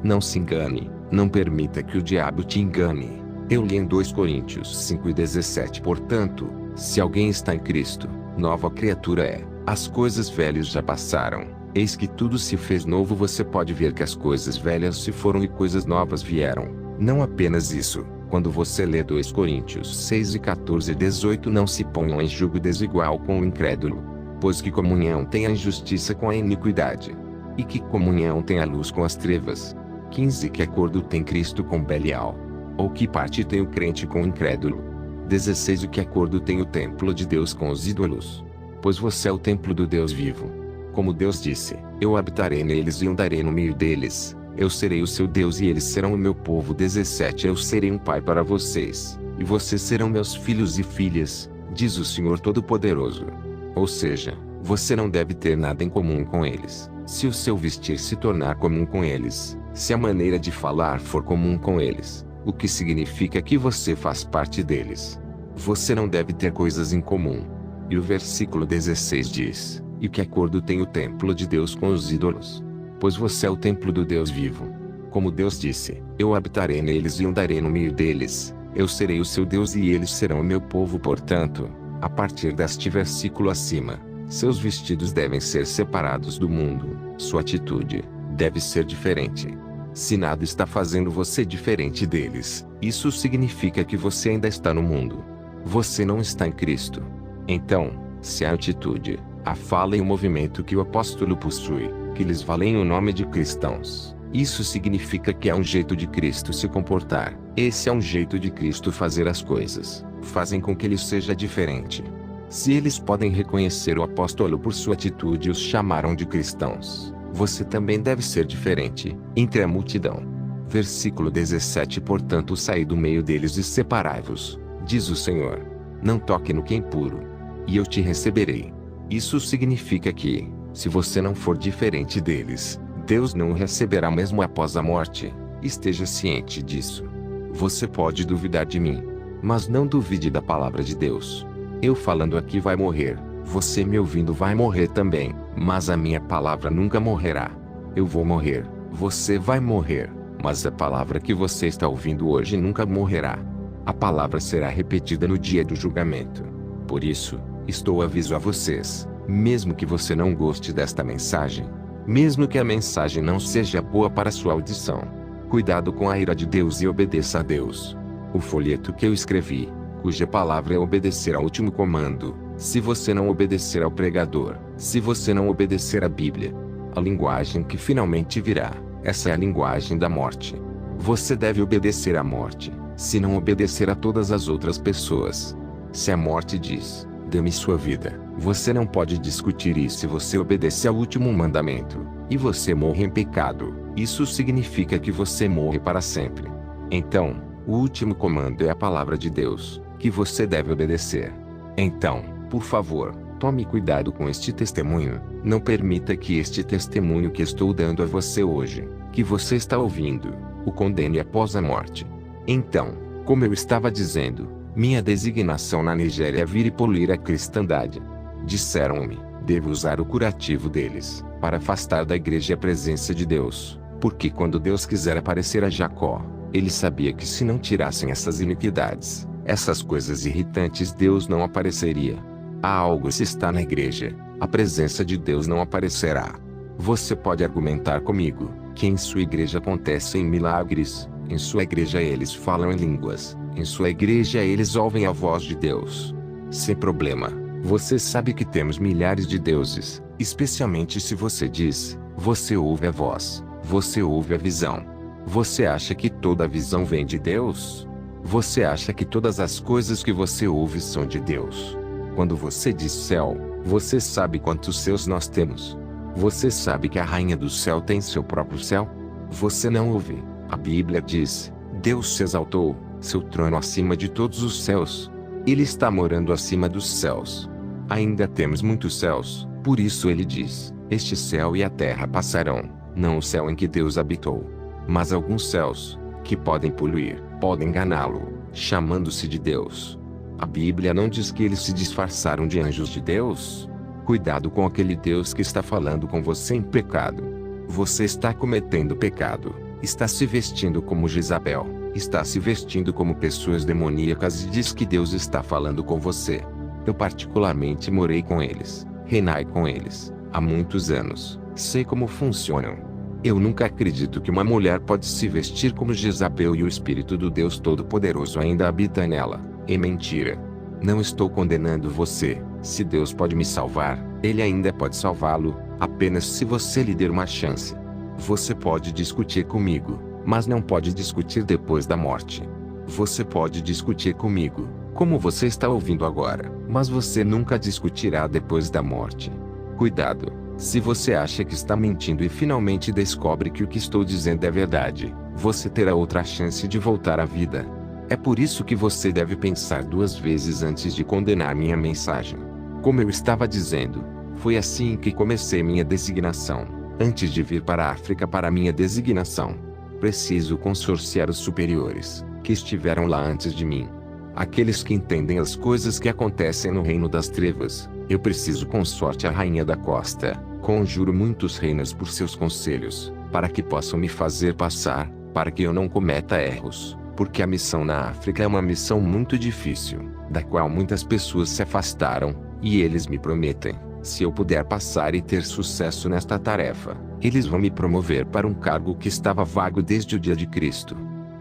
Não se engane, não permita que o diabo te engane. Eu li em 2 Coríntios 5:17. Portanto, se alguém está em Cristo, nova criatura é. As coisas velhas já passaram, eis que tudo se fez novo. Você pode ver que as coisas velhas se foram e coisas novas vieram. Não apenas isso, quando você lê 2 Coríntios 6:14-18, não se ponham em julgo desigual com o incrédulo. Pois que comunhão tem a injustiça com a iniquidade? E que comunhão tem a luz com as trevas? 15. Que acordo tem Cristo com Belial? Ou que parte tem o crente com o incrédulo? 16. O que acordo tem o templo de Deus com os ídolos? Pois você é o templo do Deus vivo. Como Deus disse, eu habitarei neles e andarei no meio deles. Eu serei o seu Deus e eles serão o meu povo. 17. Eu serei um pai para vocês, e vocês serão meus filhos e filhas, diz o Senhor Todo-Poderoso. Ou seja, você não deve ter nada em comum com eles. Se o seu vestir se tornar comum com eles, se a maneira de falar for comum com eles, o que significa que você faz parte deles. Você não deve ter coisas em comum. E o versículo 16 diz: e que acordo tem o templo de Deus com os ídolos? Pois você é o templo do Deus vivo. Como Deus disse, eu habitarei neles e andarei no meio deles. Eu serei o seu Deus e eles serão o meu povo. Portanto, a partir deste versículo acima, seus vestidos devem ser separados do mundo. Sua atitude deve ser diferente. Se nada está fazendo você diferente deles, isso significa que você ainda está no mundo. Você não está em Cristo. Então, se a atitude, a fala e o movimento que o apóstolo possui, que lhes valem o nome de cristãos, isso significa que é um jeito de Cristo se comportar. Esse é um jeito de Cristo fazer as coisas. Fazem com que ele seja diferente. Se eles podem reconhecer o apóstolo por sua atitude e os chamaram de cristãos, você também deve ser diferente, entre a multidão. Versículo 17. Portanto saí do meio deles e separai-vos, diz o Senhor. Não toque no que é impuro, e eu te receberei. Isso significa que, se você não for diferente deles, Deus não o receberá mesmo após a morte. Esteja ciente disso. Você pode duvidar de mim, mas não duvide da palavra de Deus. Eu falando aqui vai morrer, você me ouvindo vai morrer também, mas a minha palavra nunca morrerá. Eu vou morrer, você vai morrer, mas a palavra que você está ouvindo hoje nunca morrerá. A palavra será repetida no dia do julgamento. Por isso, estou aviso a vocês, mesmo que você não goste desta mensagem, mesmo que a mensagem não seja boa para sua audição, cuidado com a ira de Deus e obedeça a Deus. O folheto que eu escrevi, cuja palavra é obedecer ao último comando, se você não obedecer ao pregador, se você não obedecer à Bíblia, a linguagem que finalmente virá, essa é a linguagem da morte. Você deve obedecer à morte, se não obedecer a todas as outras pessoas. Se a morte diz, dê-me sua vida, você não pode discutir isso. Se você obedece ao último mandamento, e você morre em pecado, isso significa que você morre para sempre. Então, o último comando é a palavra de Deus, que você deve obedecer. Então, por favor, tome cuidado com este testemunho. Não permita que este testemunho que estou dando a você hoje, que você está ouvindo, o condene após a morte. Então, como eu estava dizendo, minha designação na Nigéria é vir e poluir a cristandade. Disseram-me, devo usar o curativo deles, para afastar da igreja a presença de Deus, porque quando Deus quiser aparecer a Jacó, ele sabia que se não tirassem essas iniquidades, essas coisas irritantes, Deus não apareceria. Há algo se está na igreja, a presença de Deus não aparecerá. Você pode argumentar comigo, que em sua igreja acontecem milagres, em sua igreja eles falam em línguas, em sua igreja eles ouvem a voz de Deus. Sem problema, você sabe que temos milhares de deuses, especialmente se você diz, você ouve a voz, você ouve a visão. Você acha que toda a visão vem de Deus? Você acha que todas as coisas que você ouve são de Deus? Quando você diz céu, você sabe quantos céus nós temos? Você sabe que a rainha do céu tem seu próprio céu? Você não ouve. A Bíblia diz, Deus se exaltou, seu trono acima de todos os céus. Ele está morando acima dos céus. Ainda temos muitos céus, por isso ele diz: este céu e a terra passarão, não o céu em que Deus habitou. Mas alguns céus, que podem poluir, podem enganá-lo, chamando-se de Deus. A Bíblia não diz que eles se disfarçaram de anjos de Deus? Cuidado com aquele Deus que está falando com você em pecado. Você está cometendo pecado, está se vestindo como Jezabel, está se vestindo como pessoas demoníacas e diz que Deus está falando com você. Eu particularmente morei com eles, reinai com eles, há muitos anos, sei como funcionam. Eu nunca acredito que uma mulher pode se vestir como Jezabel e o Espírito do Deus Todo-Poderoso ainda habita nela. É mentira. Não estou condenando você. Se Deus pode me salvar, Ele ainda pode salvá-lo, apenas se você lhe der uma chance. Você pode discutir comigo, mas não pode discutir depois da morte. Você pode discutir comigo, como você está ouvindo agora, mas você nunca discutirá depois da morte. Cuidado, se você acha que está mentindo e finalmente descobre que o que estou dizendo é verdade, você terá outra chance de voltar à vida. É por isso que você deve pensar 2 vezes antes de condenar minha mensagem. Como eu estava dizendo, foi assim que comecei minha designação. Antes de vir para a África para minha designação, preciso consorciar os superiores, que estiveram lá antes de mim. Aqueles que entendem as coisas que acontecem no reino das trevas. Eu preciso consorte a rainha da costa, conjuro muitos reinos por seus conselhos, para que possam me fazer passar, para que eu não cometa erros, porque a missão na África é uma missão muito difícil, da qual muitas pessoas se afastaram, e eles me prometem, se eu puder passar e ter sucesso nesta tarefa, eles vão me promover para um cargo que estava vago desde o dia de Cristo.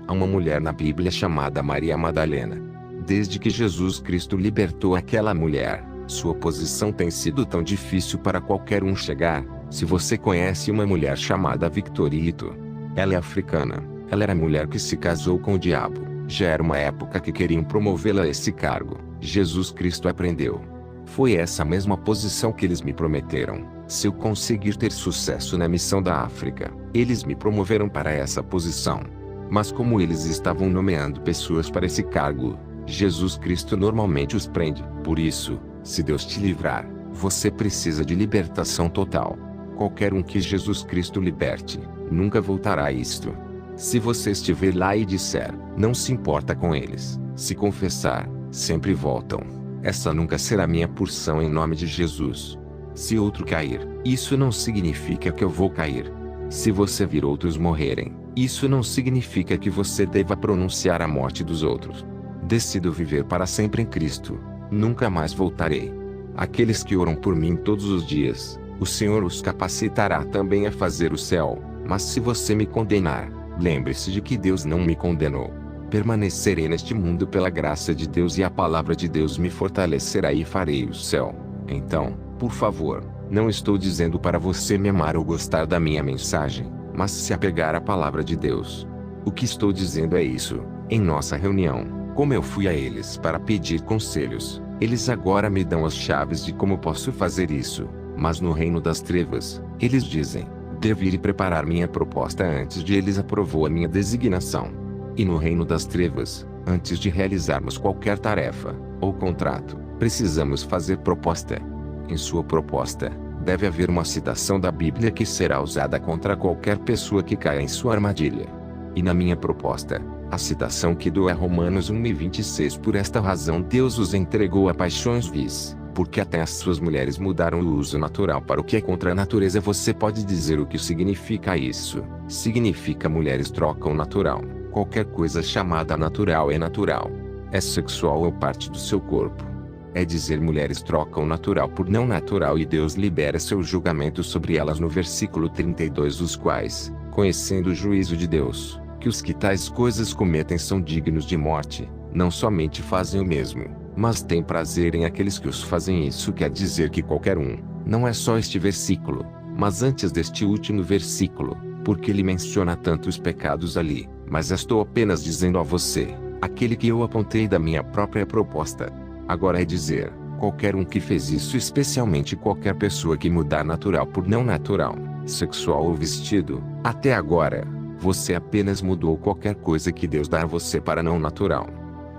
Há uma mulher na Bíblia chamada Maria Madalena. Desde que Jesus Cristo libertou aquela mulher, sua posição tem sido tão difícil para qualquer um chegar. Se você conhece uma mulher chamada Victorito, ela é africana, ela era a mulher que se casou com o diabo, já era uma época que queriam promovê-la a esse cargo, Jesus Cristo aprendeu. Foi essa mesma posição que eles me prometeram, se eu conseguir ter sucesso na missão da África, eles me promoveram para essa posição. Mas como eles estavam nomeando pessoas para esse cargo, Jesus Cristo normalmente os prende, por isso, se Deus te livrar, você precisa de libertação total. Qualquer um que Jesus Cristo liberte, nunca voltará a isto. Se você estiver lá e disser, não se importa com eles, se confessar, sempre voltam. Essa nunca será minha porção em nome de Jesus. Se outro cair, isso não significa que eu vou cair. Se você vir outros morrerem, isso não significa que você deva pronunciar a morte dos outros. Decido viver para sempre em Cristo. Nunca mais voltarei. Aqueles que oram por mim todos os dias, o Senhor os capacitará também a fazer o céu. Mas se você me condenar, lembre-se de que Deus não me condenou. Permanecerei neste mundo pela graça de Deus e a palavra de Deus me fortalecerá e farei o céu. Então, por favor, não estou dizendo para você me amar ou gostar da minha mensagem, mas se apegar à palavra de Deus. O que estou dizendo é isso. Em nossa reunião, como eu fui a eles para pedir conselhos, eles agora me dão as chaves de como posso fazer isso. Mas no reino das trevas, eles dizem, devo ir preparar minha proposta antes de eles aprovou a minha designação. E no reino das trevas, antes de realizarmos qualquer tarefa, ou contrato, precisamos fazer proposta. Em sua proposta, deve haver uma citação da Bíblia que será usada contra qualquer pessoa que caia em sua armadilha. E na minha proposta, a citação que dou é Romanos 1:26. Por esta razão Deus os entregou a paixões vis, porque até as suas mulheres mudaram o uso natural para o que é contra a natureza. Você pode dizer o que significa isso? Significa mulheres trocam natural. Qualquer coisa chamada natural é natural. É sexual ou parte do seu corpo. É dizer mulheres trocam natural por não natural e Deus libera seu julgamento sobre elas no versículo 32, os quais, conhecendo o juízo de Deus, que os que tais coisas cometem são dignos de morte, não somente fazem o mesmo, mas têm prazer em aqueles que os fazem. Isso quer dizer que qualquer um, não é só este versículo, mas antes deste último versículo, porque ele menciona tantos pecados ali, mas estou apenas dizendo a você, aquele que eu apontei da minha própria proposta. Agora é dizer, qualquer um que fez isso, especialmente qualquer pessoa que mudar natural por não natural, sexual ou vestido, até agora, você apenas mudou qualquer coisa que Deus dá a você para não natural.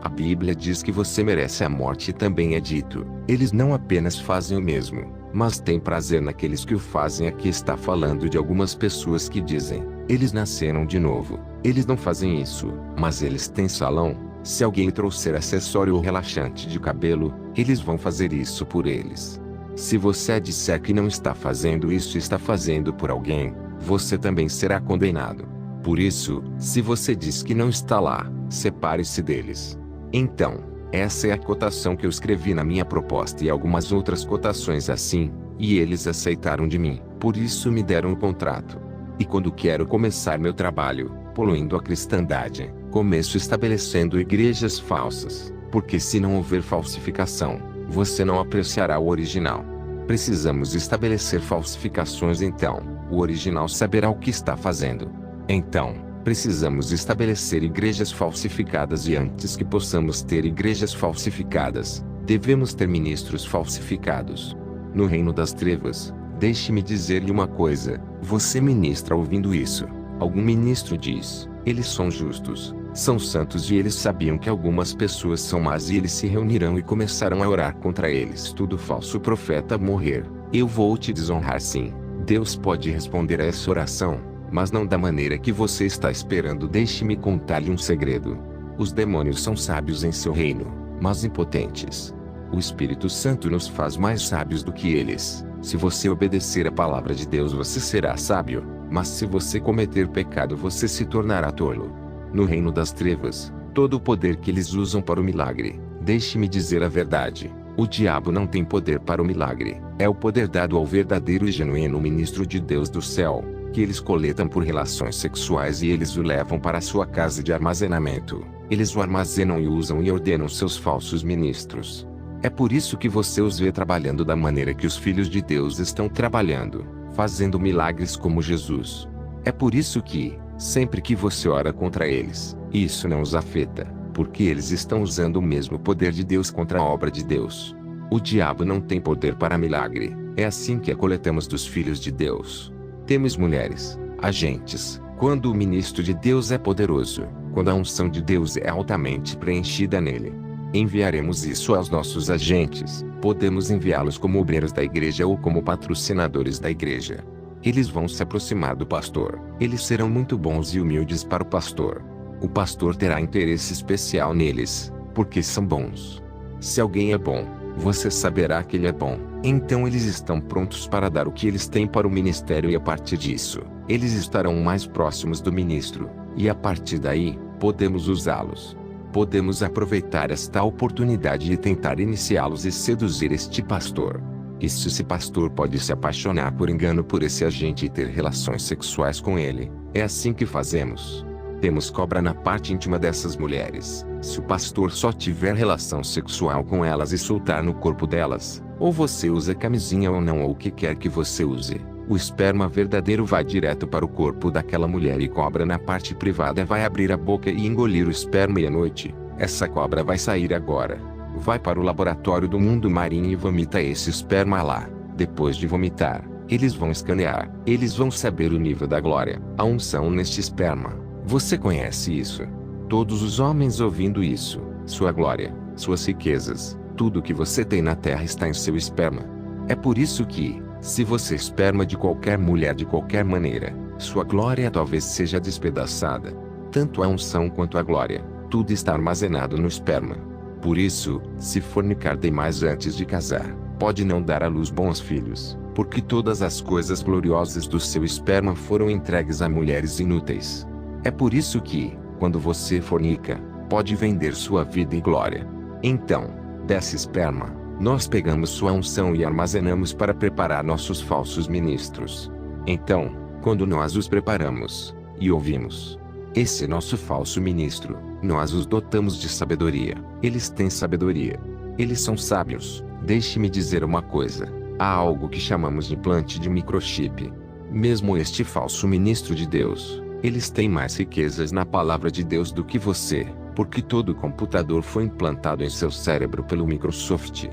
A Bíblia diz que você merece a morte e também é dito, eles não apenas fazem o mesmo, mas têm prazer naqueles que o fazem. Aqui está falando de algumas pessoas que dizem, eles nasceram de novo. Eles não fazem isso, mas eles têm salão. Se alguém trouxer acessório ou relaxante de cabelo, eles vão fazer isso por eles. Se você disser que não está fazendo isso e está fazendo por alguém, você também será condenado. Por isso, se você diz que não está lá, separe-se deles. Então, essa é a cotação que eu escrevi na minha proposta e algumas outras cotações assim, e eles aceitaram de mim, por isso me deram o contrato. E quando quero começar meu trabalho, poluindo a cristandade, começo estabelecendo igrejas falsas, porque se não houver falsificação, você não apreciará o original. Precisamos estabelecer falsificações, então, o original saberá o que está fazendo. Então, precisamos estabelecer igrejas falsificadas e antes que possamos ter igrejas falsificadas, devemos ter ministros falsificados. No reino das trevas, deixe-me dizer-lhe uma coisa, você ministra ouvindo isso. Algum ministro diz, eles são justos, são santos e eles sabiam que algumas pessoas são más e eles se reunirão e começaram a orar contra eles. Tudo falso profeta morrer, eu vou te desonrar sim. Deus pode responder a essa oração, mas não da maneira que você está esperando. Deixe-me contar-lhe um segredo. Os demônios são sábios em seu reino, mas impotentes. O Espírito Santo nos faz mais sábios do que eles. Se você obedecer a palavra de Deus você será sábio, mas se você cometer pecado você se tornará tolo. No reino das trevas, todo o poder que eles usam para o milagre, deixe-me dizer a verdade, o diabo não tem poder para o milagre, é o poder dado ao verdadeiro e genuíno ministro de Deus do céu, que eles coletam por relações sexuais e eles o levam para a sua casa de armazenamento, eles o armazenam e usam e ordenam seus falsos ministros. É por isso que você os vê trabalhando da maneira que os filhos de Deus estão trabalhando, fazendo milagres como Jesus. É por isso que, sempre que você ora contra eles, isso não os afeta, porque eles estão usando o mesmo poder de Deus contra a obra de Deus. O diabo não tem poder para milagre, é assim que a coletamos dos filhos de Deus. Temos mulheres, agentes, quando o ministro de Deus é poderoso, quando a unção de Deus é altamente preenchida nele. Enviaremos isso aos nossos agentes, podemos enviá-los como obreiros da igreja ou como patrocinadores da igreja. Eles vão se aproximar do pastor, eles serão muito bons e humildes para o pastor. O pastor terá interesse especial neles, porque são bons. Se alguém é bom, você saberá que ele é bom, então eles estão prontos para dar o que eles têm para o ministério e a partir disso, eles estarão mais próximos do ministro, e a partir daí, podemos usá-los. Podemos aproveitar esta oportunidade e tentar iniciá-los e seduzir este pastor. Esse pastor pode se apaixonar por engano por esse agente e ter relações sexuais com ele. É assim que fazemos. Temos cobra na parte íntima dessas mulheres. Se o pastor só tiver relação sexual com elas e soltar no corpo delas, ou você usa camisinha ou não ou o que quer que você use, o esperma verdadeiro vai direto para o corpo daquela mulher e cobra na parte privada vai abrir a boca e engolir o esperma e à noite, essa cobra vai sair agora. Vai para o laboratório do mundo marinho e vomita esse esperma lá. Depois de vomitar, eles vão escanear, eles vão saber o nível da glória, a unção neste esperma. Você conhece isso? Todos os homens ouvindo isso, sua glória, suas riquezas, tudo que você tem na terra está em seu esperma. É por isso que, se você esperma de qualquer mulher de qualquer maneira, sua glória talvez seja despedaçada. Tanto a unção quanto a glória, tudo está armazenado no esperma. Por isso, se fornicar demais antes de casar, pode não dar à luz bons filhos, porque todas as coisas gloriosas do seu esperma foram entregues a mulheres inúteis. É por isso que, quando você fornica, pode vender sua vida e glória. Então, desse esperma, nós pegamos sua unção e armazenamos para preparar nossos falsos ministros. Então, quando nós os preparamos, e ouvimos esse nosso falso ministro, nós os dotamos de sabedoria. Eles têm sabedoria. Eles são sábios. Deixe-me dizer uma coisa. Há algo que chamamos de implante de microchip. Mesmo este falso ministro de Deus, eles têm mais riquezas na palavra de Deus do que você, porque todo computador foi implantado em seu cérebro pelo Microsoft.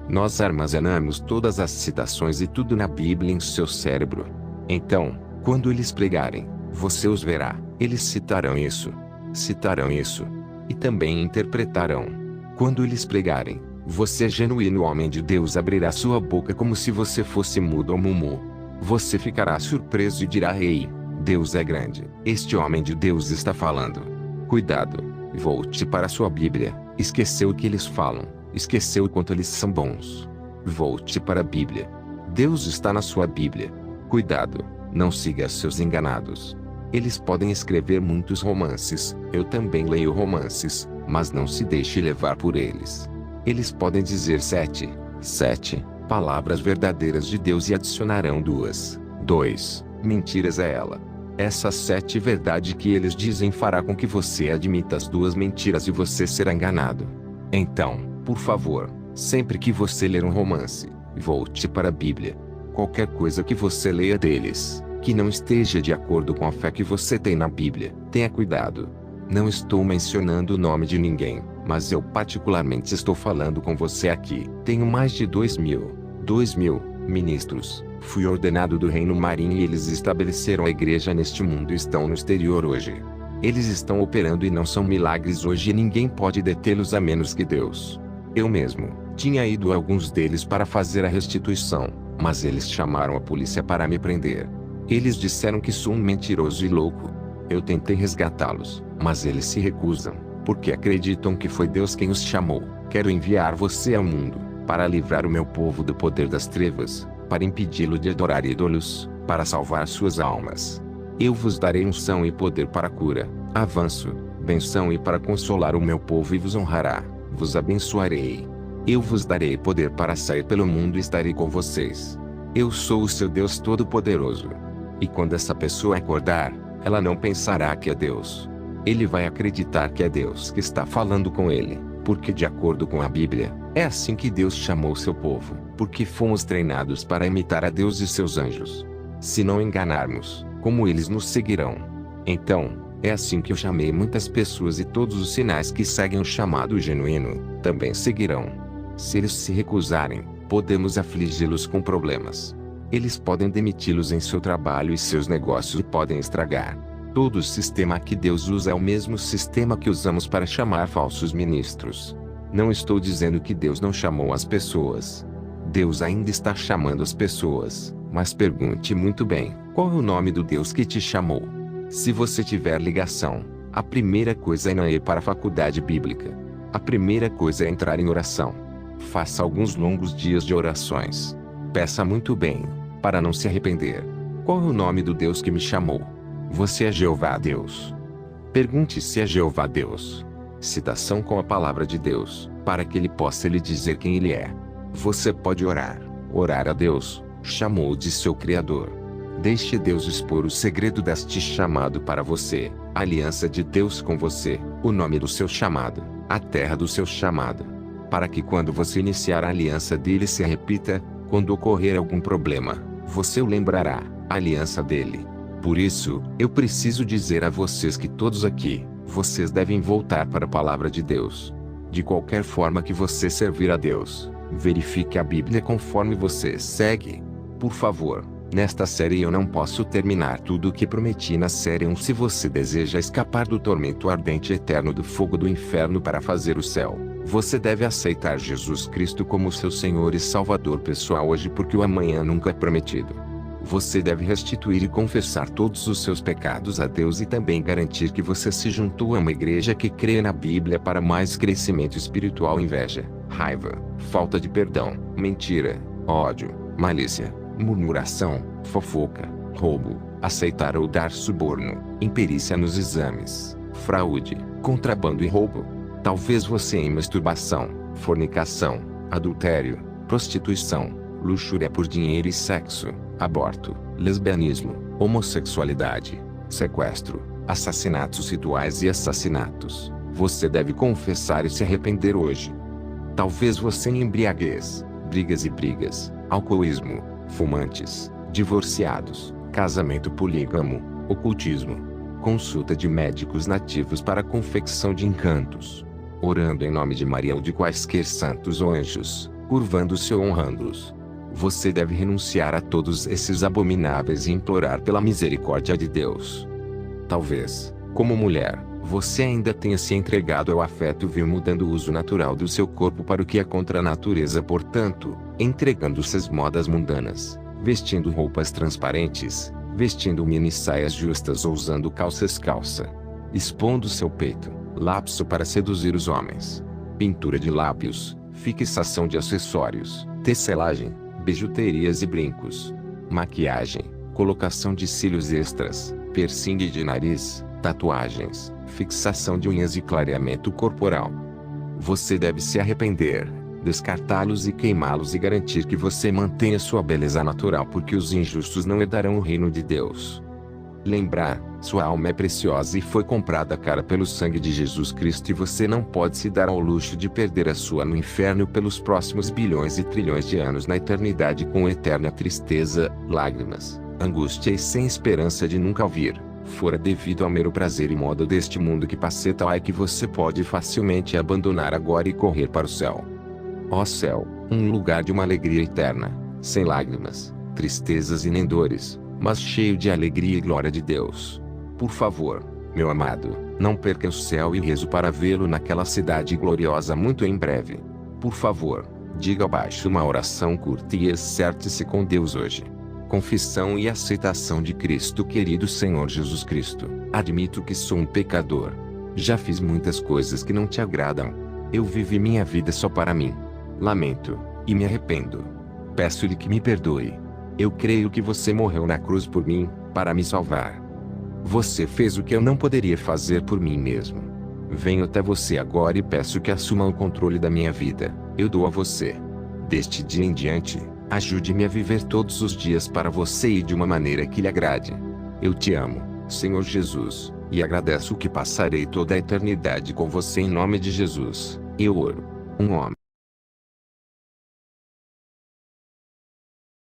Nós armazenamos todas as citações e tudo na Bíblia em seu cérebro. Então, quando eles pregarem, você os verá, eles citarão isso, e também interpretarão. Quando eles pregarem, você, genuíno homem de Deus, abrirá sua boca como se você fosse mudo ou mumu. Você ficará surpreso e dirá: ei, Deus é grande, este homem de Deus está falando. Cuidado, volte para sua Bíblia. Esqueceu o que eles falam, esqueceu o quanto eles são bons. Volte para a Bíblia. Deus está na sua Bíblia. Cuidado, não siga seus enganados. Eles podem escrever muitos romances, eu também leio romances, mas não se deixe levar por eles. Eles podem dizer sete palavras verdadeiras de Deus e adicionarão duas mentiras a ela. Essas 7 verdades que eles dizem fará com que você admita as 2 mentiras e você será enganado. Então, por favor, sempre que você ler um romance, volte para a Bíblia. Qualquer coisa que você leia deles, que não esteja de acordo com a fé que você tem na Bíblia, tenha cuidado. Não estou mencionando o nome de ninguém, mas eu particularmente estou falando com você aqui. Tenho mais de 2.000 ministros. Fui ordenado do Reino Marinho e eles estabeleceram a igreja neste mundo e estão no exterior hoje. Eles estão operando e não são milagres hoje e ninguém pode detê-los a menos que Deus. Eu mesmo tinha ido a alguns deles para fazer a restituição, mas eles chamaram a polícia para me prender. Eles disseram que sou um mentiroso e louco. Eu tentei resgatá-los, mas eles se recusam, porque acreditam que foi Deus quem os chamou. Quero enviar você ao mundo, para livrar o meu povo do poder das trevas, para impedi-lo de adorar ídolos, para salvar suas almas. Eu vos darei unção e poder para a cura, avanço, benção e para consolar o meu povo e vos honrará, vos abençoarei. Eu vos darei poder para sair pelo mundo e estarei com vocês. Eu sou o seu Deus Todo-Poderoso. E quando essa pessoa acordar, ela não pensará que é Deus. Ele vai acreditar que é Deus que está falando com ele, porque de acordo com a Bíblia, é assim que Deus chamou seu povo, porque fomos treinados para imitar a Deus e seus anjos. Se não enganarmos, como eles nos seguirão? Então, é assim que eu chamei muitas pessoas e todos os sinais que seguem o chamado genuíno, também seguirão. Se eles se recusarem, podemos afligi-los com problemas. Eles podem demiti-los em seu trabalho e seus negócios e podem estragar. Todo o sistema que Deus usa é o mesmo sistema que usamos para chamar falsos ministros. Não estou dizendo que Deus não chamou as pessoas. Deus ainda está chamando as pessoas, mas pergunte muito bem, qual é o nome do Deus que te chamou? Se você tiver ligação, a primeira coisa é não ir para a faculdade bíblica. A primeira coisa é entrar em oração. Faça alguns longos dias de orações. Peça muito bem, para não se arrepender. Qual é o nome do Deus que me chamou? Você é Jeová Deus. Pergunte se é Jeová Deus. Citação com a palavra de Deus, para que ele possa lhe dizer quem ele é. Você pode orar a Deus, chamou de seu Criador. Deixe Deus expor o segredo deste chamado para você, a aliança de Deus com você, o nome do seu chamado, a terra do seu chamado. Para que quando você iniciar a aliança dele se repita, quando ocorrer algum problema, você o lembrará, a aliança dele. Por isso, eu preciso dizer a vocês que todos aqui, vocês devem voltar para a palavra de Deus. De qualquer forma que você servir a Deus, verifique a Bíblia conforme você segue. Por favor, nesta série eu não posso terminar tudo o que prometi na série 1. Se você deseja escapar do tormento ardente eterno do fogo do inferno para fazer o céu, você deve aceitar Jesus Cristo como seu Senhor e Salvador pessoal hoje, porque o amanhã nunca é prometido. Você deve restituir e confessar todos os seus pecados a Deus e também garantir que você se juntou a uma igreja que crê na Bíblia para mais crescimento espiritual. Inveja, raiva, falta de perdão, mentira, ódio, malícia, murmuração, fofoca, roubo, aceitar ou dar suborno, imperícia nos exames, fraude, contrabando e roubo. Talvez você em masturbação, fornicação, adultério, prostituição, luxúria por dinheiro e sexo, aborto, lesbianismo, homossexualidade, sequestro, assassinatos rituais e assassinatos. Você deve confessar e se arrepender hoje. Talvez você em embriaguez, brigas, alcoolismo, fumantes, divorciados, casamento polígamo, ocultismo, consulta de médicos nativos para confecção de encantos, orando em nome de Maria ou de quaisquer santos ou anjos, curvando-se ou honrando-os. Você deve renunciar a todos esses abomináveis e implorar pela misericórdia de Deus. Talvez, como mulher, Você ainda tenha se entregado ao afeto vil, mudando o uso natural do seu corpo para o que é contra a natureza, portanto, entregando-se às modas mundanas, vestindo roupas transparentes, vestindo mini saias justas ou usando calça, expondo seu peito, lapso para seduzir os homens, pintura de lábios, fixação de acessórios, tecelagem, bijuterias e brincos, maquiagem, colocação de cílios extras, piercing de nariz, tatuagens, fixação de unhas e clareamento corporal. Você deve se arrepender, descartá-los e queimá-los e garantir que você mantenha sua beleza natural, porque os injustos não herdarão o reino de Deus. Lembrar, sua alma é preciosa e foi comprada cara pelo sangue de Jesus Cristo, e você não pode se dar ao luxo de perder a sua no inferno pelos próximos bilhões e trilhões de anos na eternidade, com eterna tristeza, lágrimas, angústia e sem esperança de nunca ouvir. Fora devido ao mero prazer e moda deste mundo que passeta é que você pode facilmente abandonar agora e correr para o céu. Ó céu, um lugar de uma alegria eterna, sem lágrimas, tristezas e nem dores, mas cheio de alegria e glória de Deus. Por favor, meu amado, não perca o céu e rezo para vê-lo naquela cidade gloriosa muito em breve. Por favor, diga abaixo uma oração curta e acerte-se com Deus hoje. Confissão e aceitação de Cristo. Querido Senhor Jesus Cristo, admito que sou um pecador. Já fiz muitas coisas que não te agradam. Eu vivi minha vida só para mim. Lamento, e me arrependo. Peço-lhe que me perdoe. Eu creio que você morreu na cruz por mim, para me salvar. Você fez o que eu não poderia fazer por mim mesmo. Venho até você agora e peço que assuma o controle da minha vida. Eu dou a você. Deste dia em diante, ajude-me a viver todos os dias para você e de uma maneira que lhe agrade. Eu te amo, Senhor Jesus, e agradeço que passarei toda a eternidade com você em nome de Jesus. Eu oro. Um homem.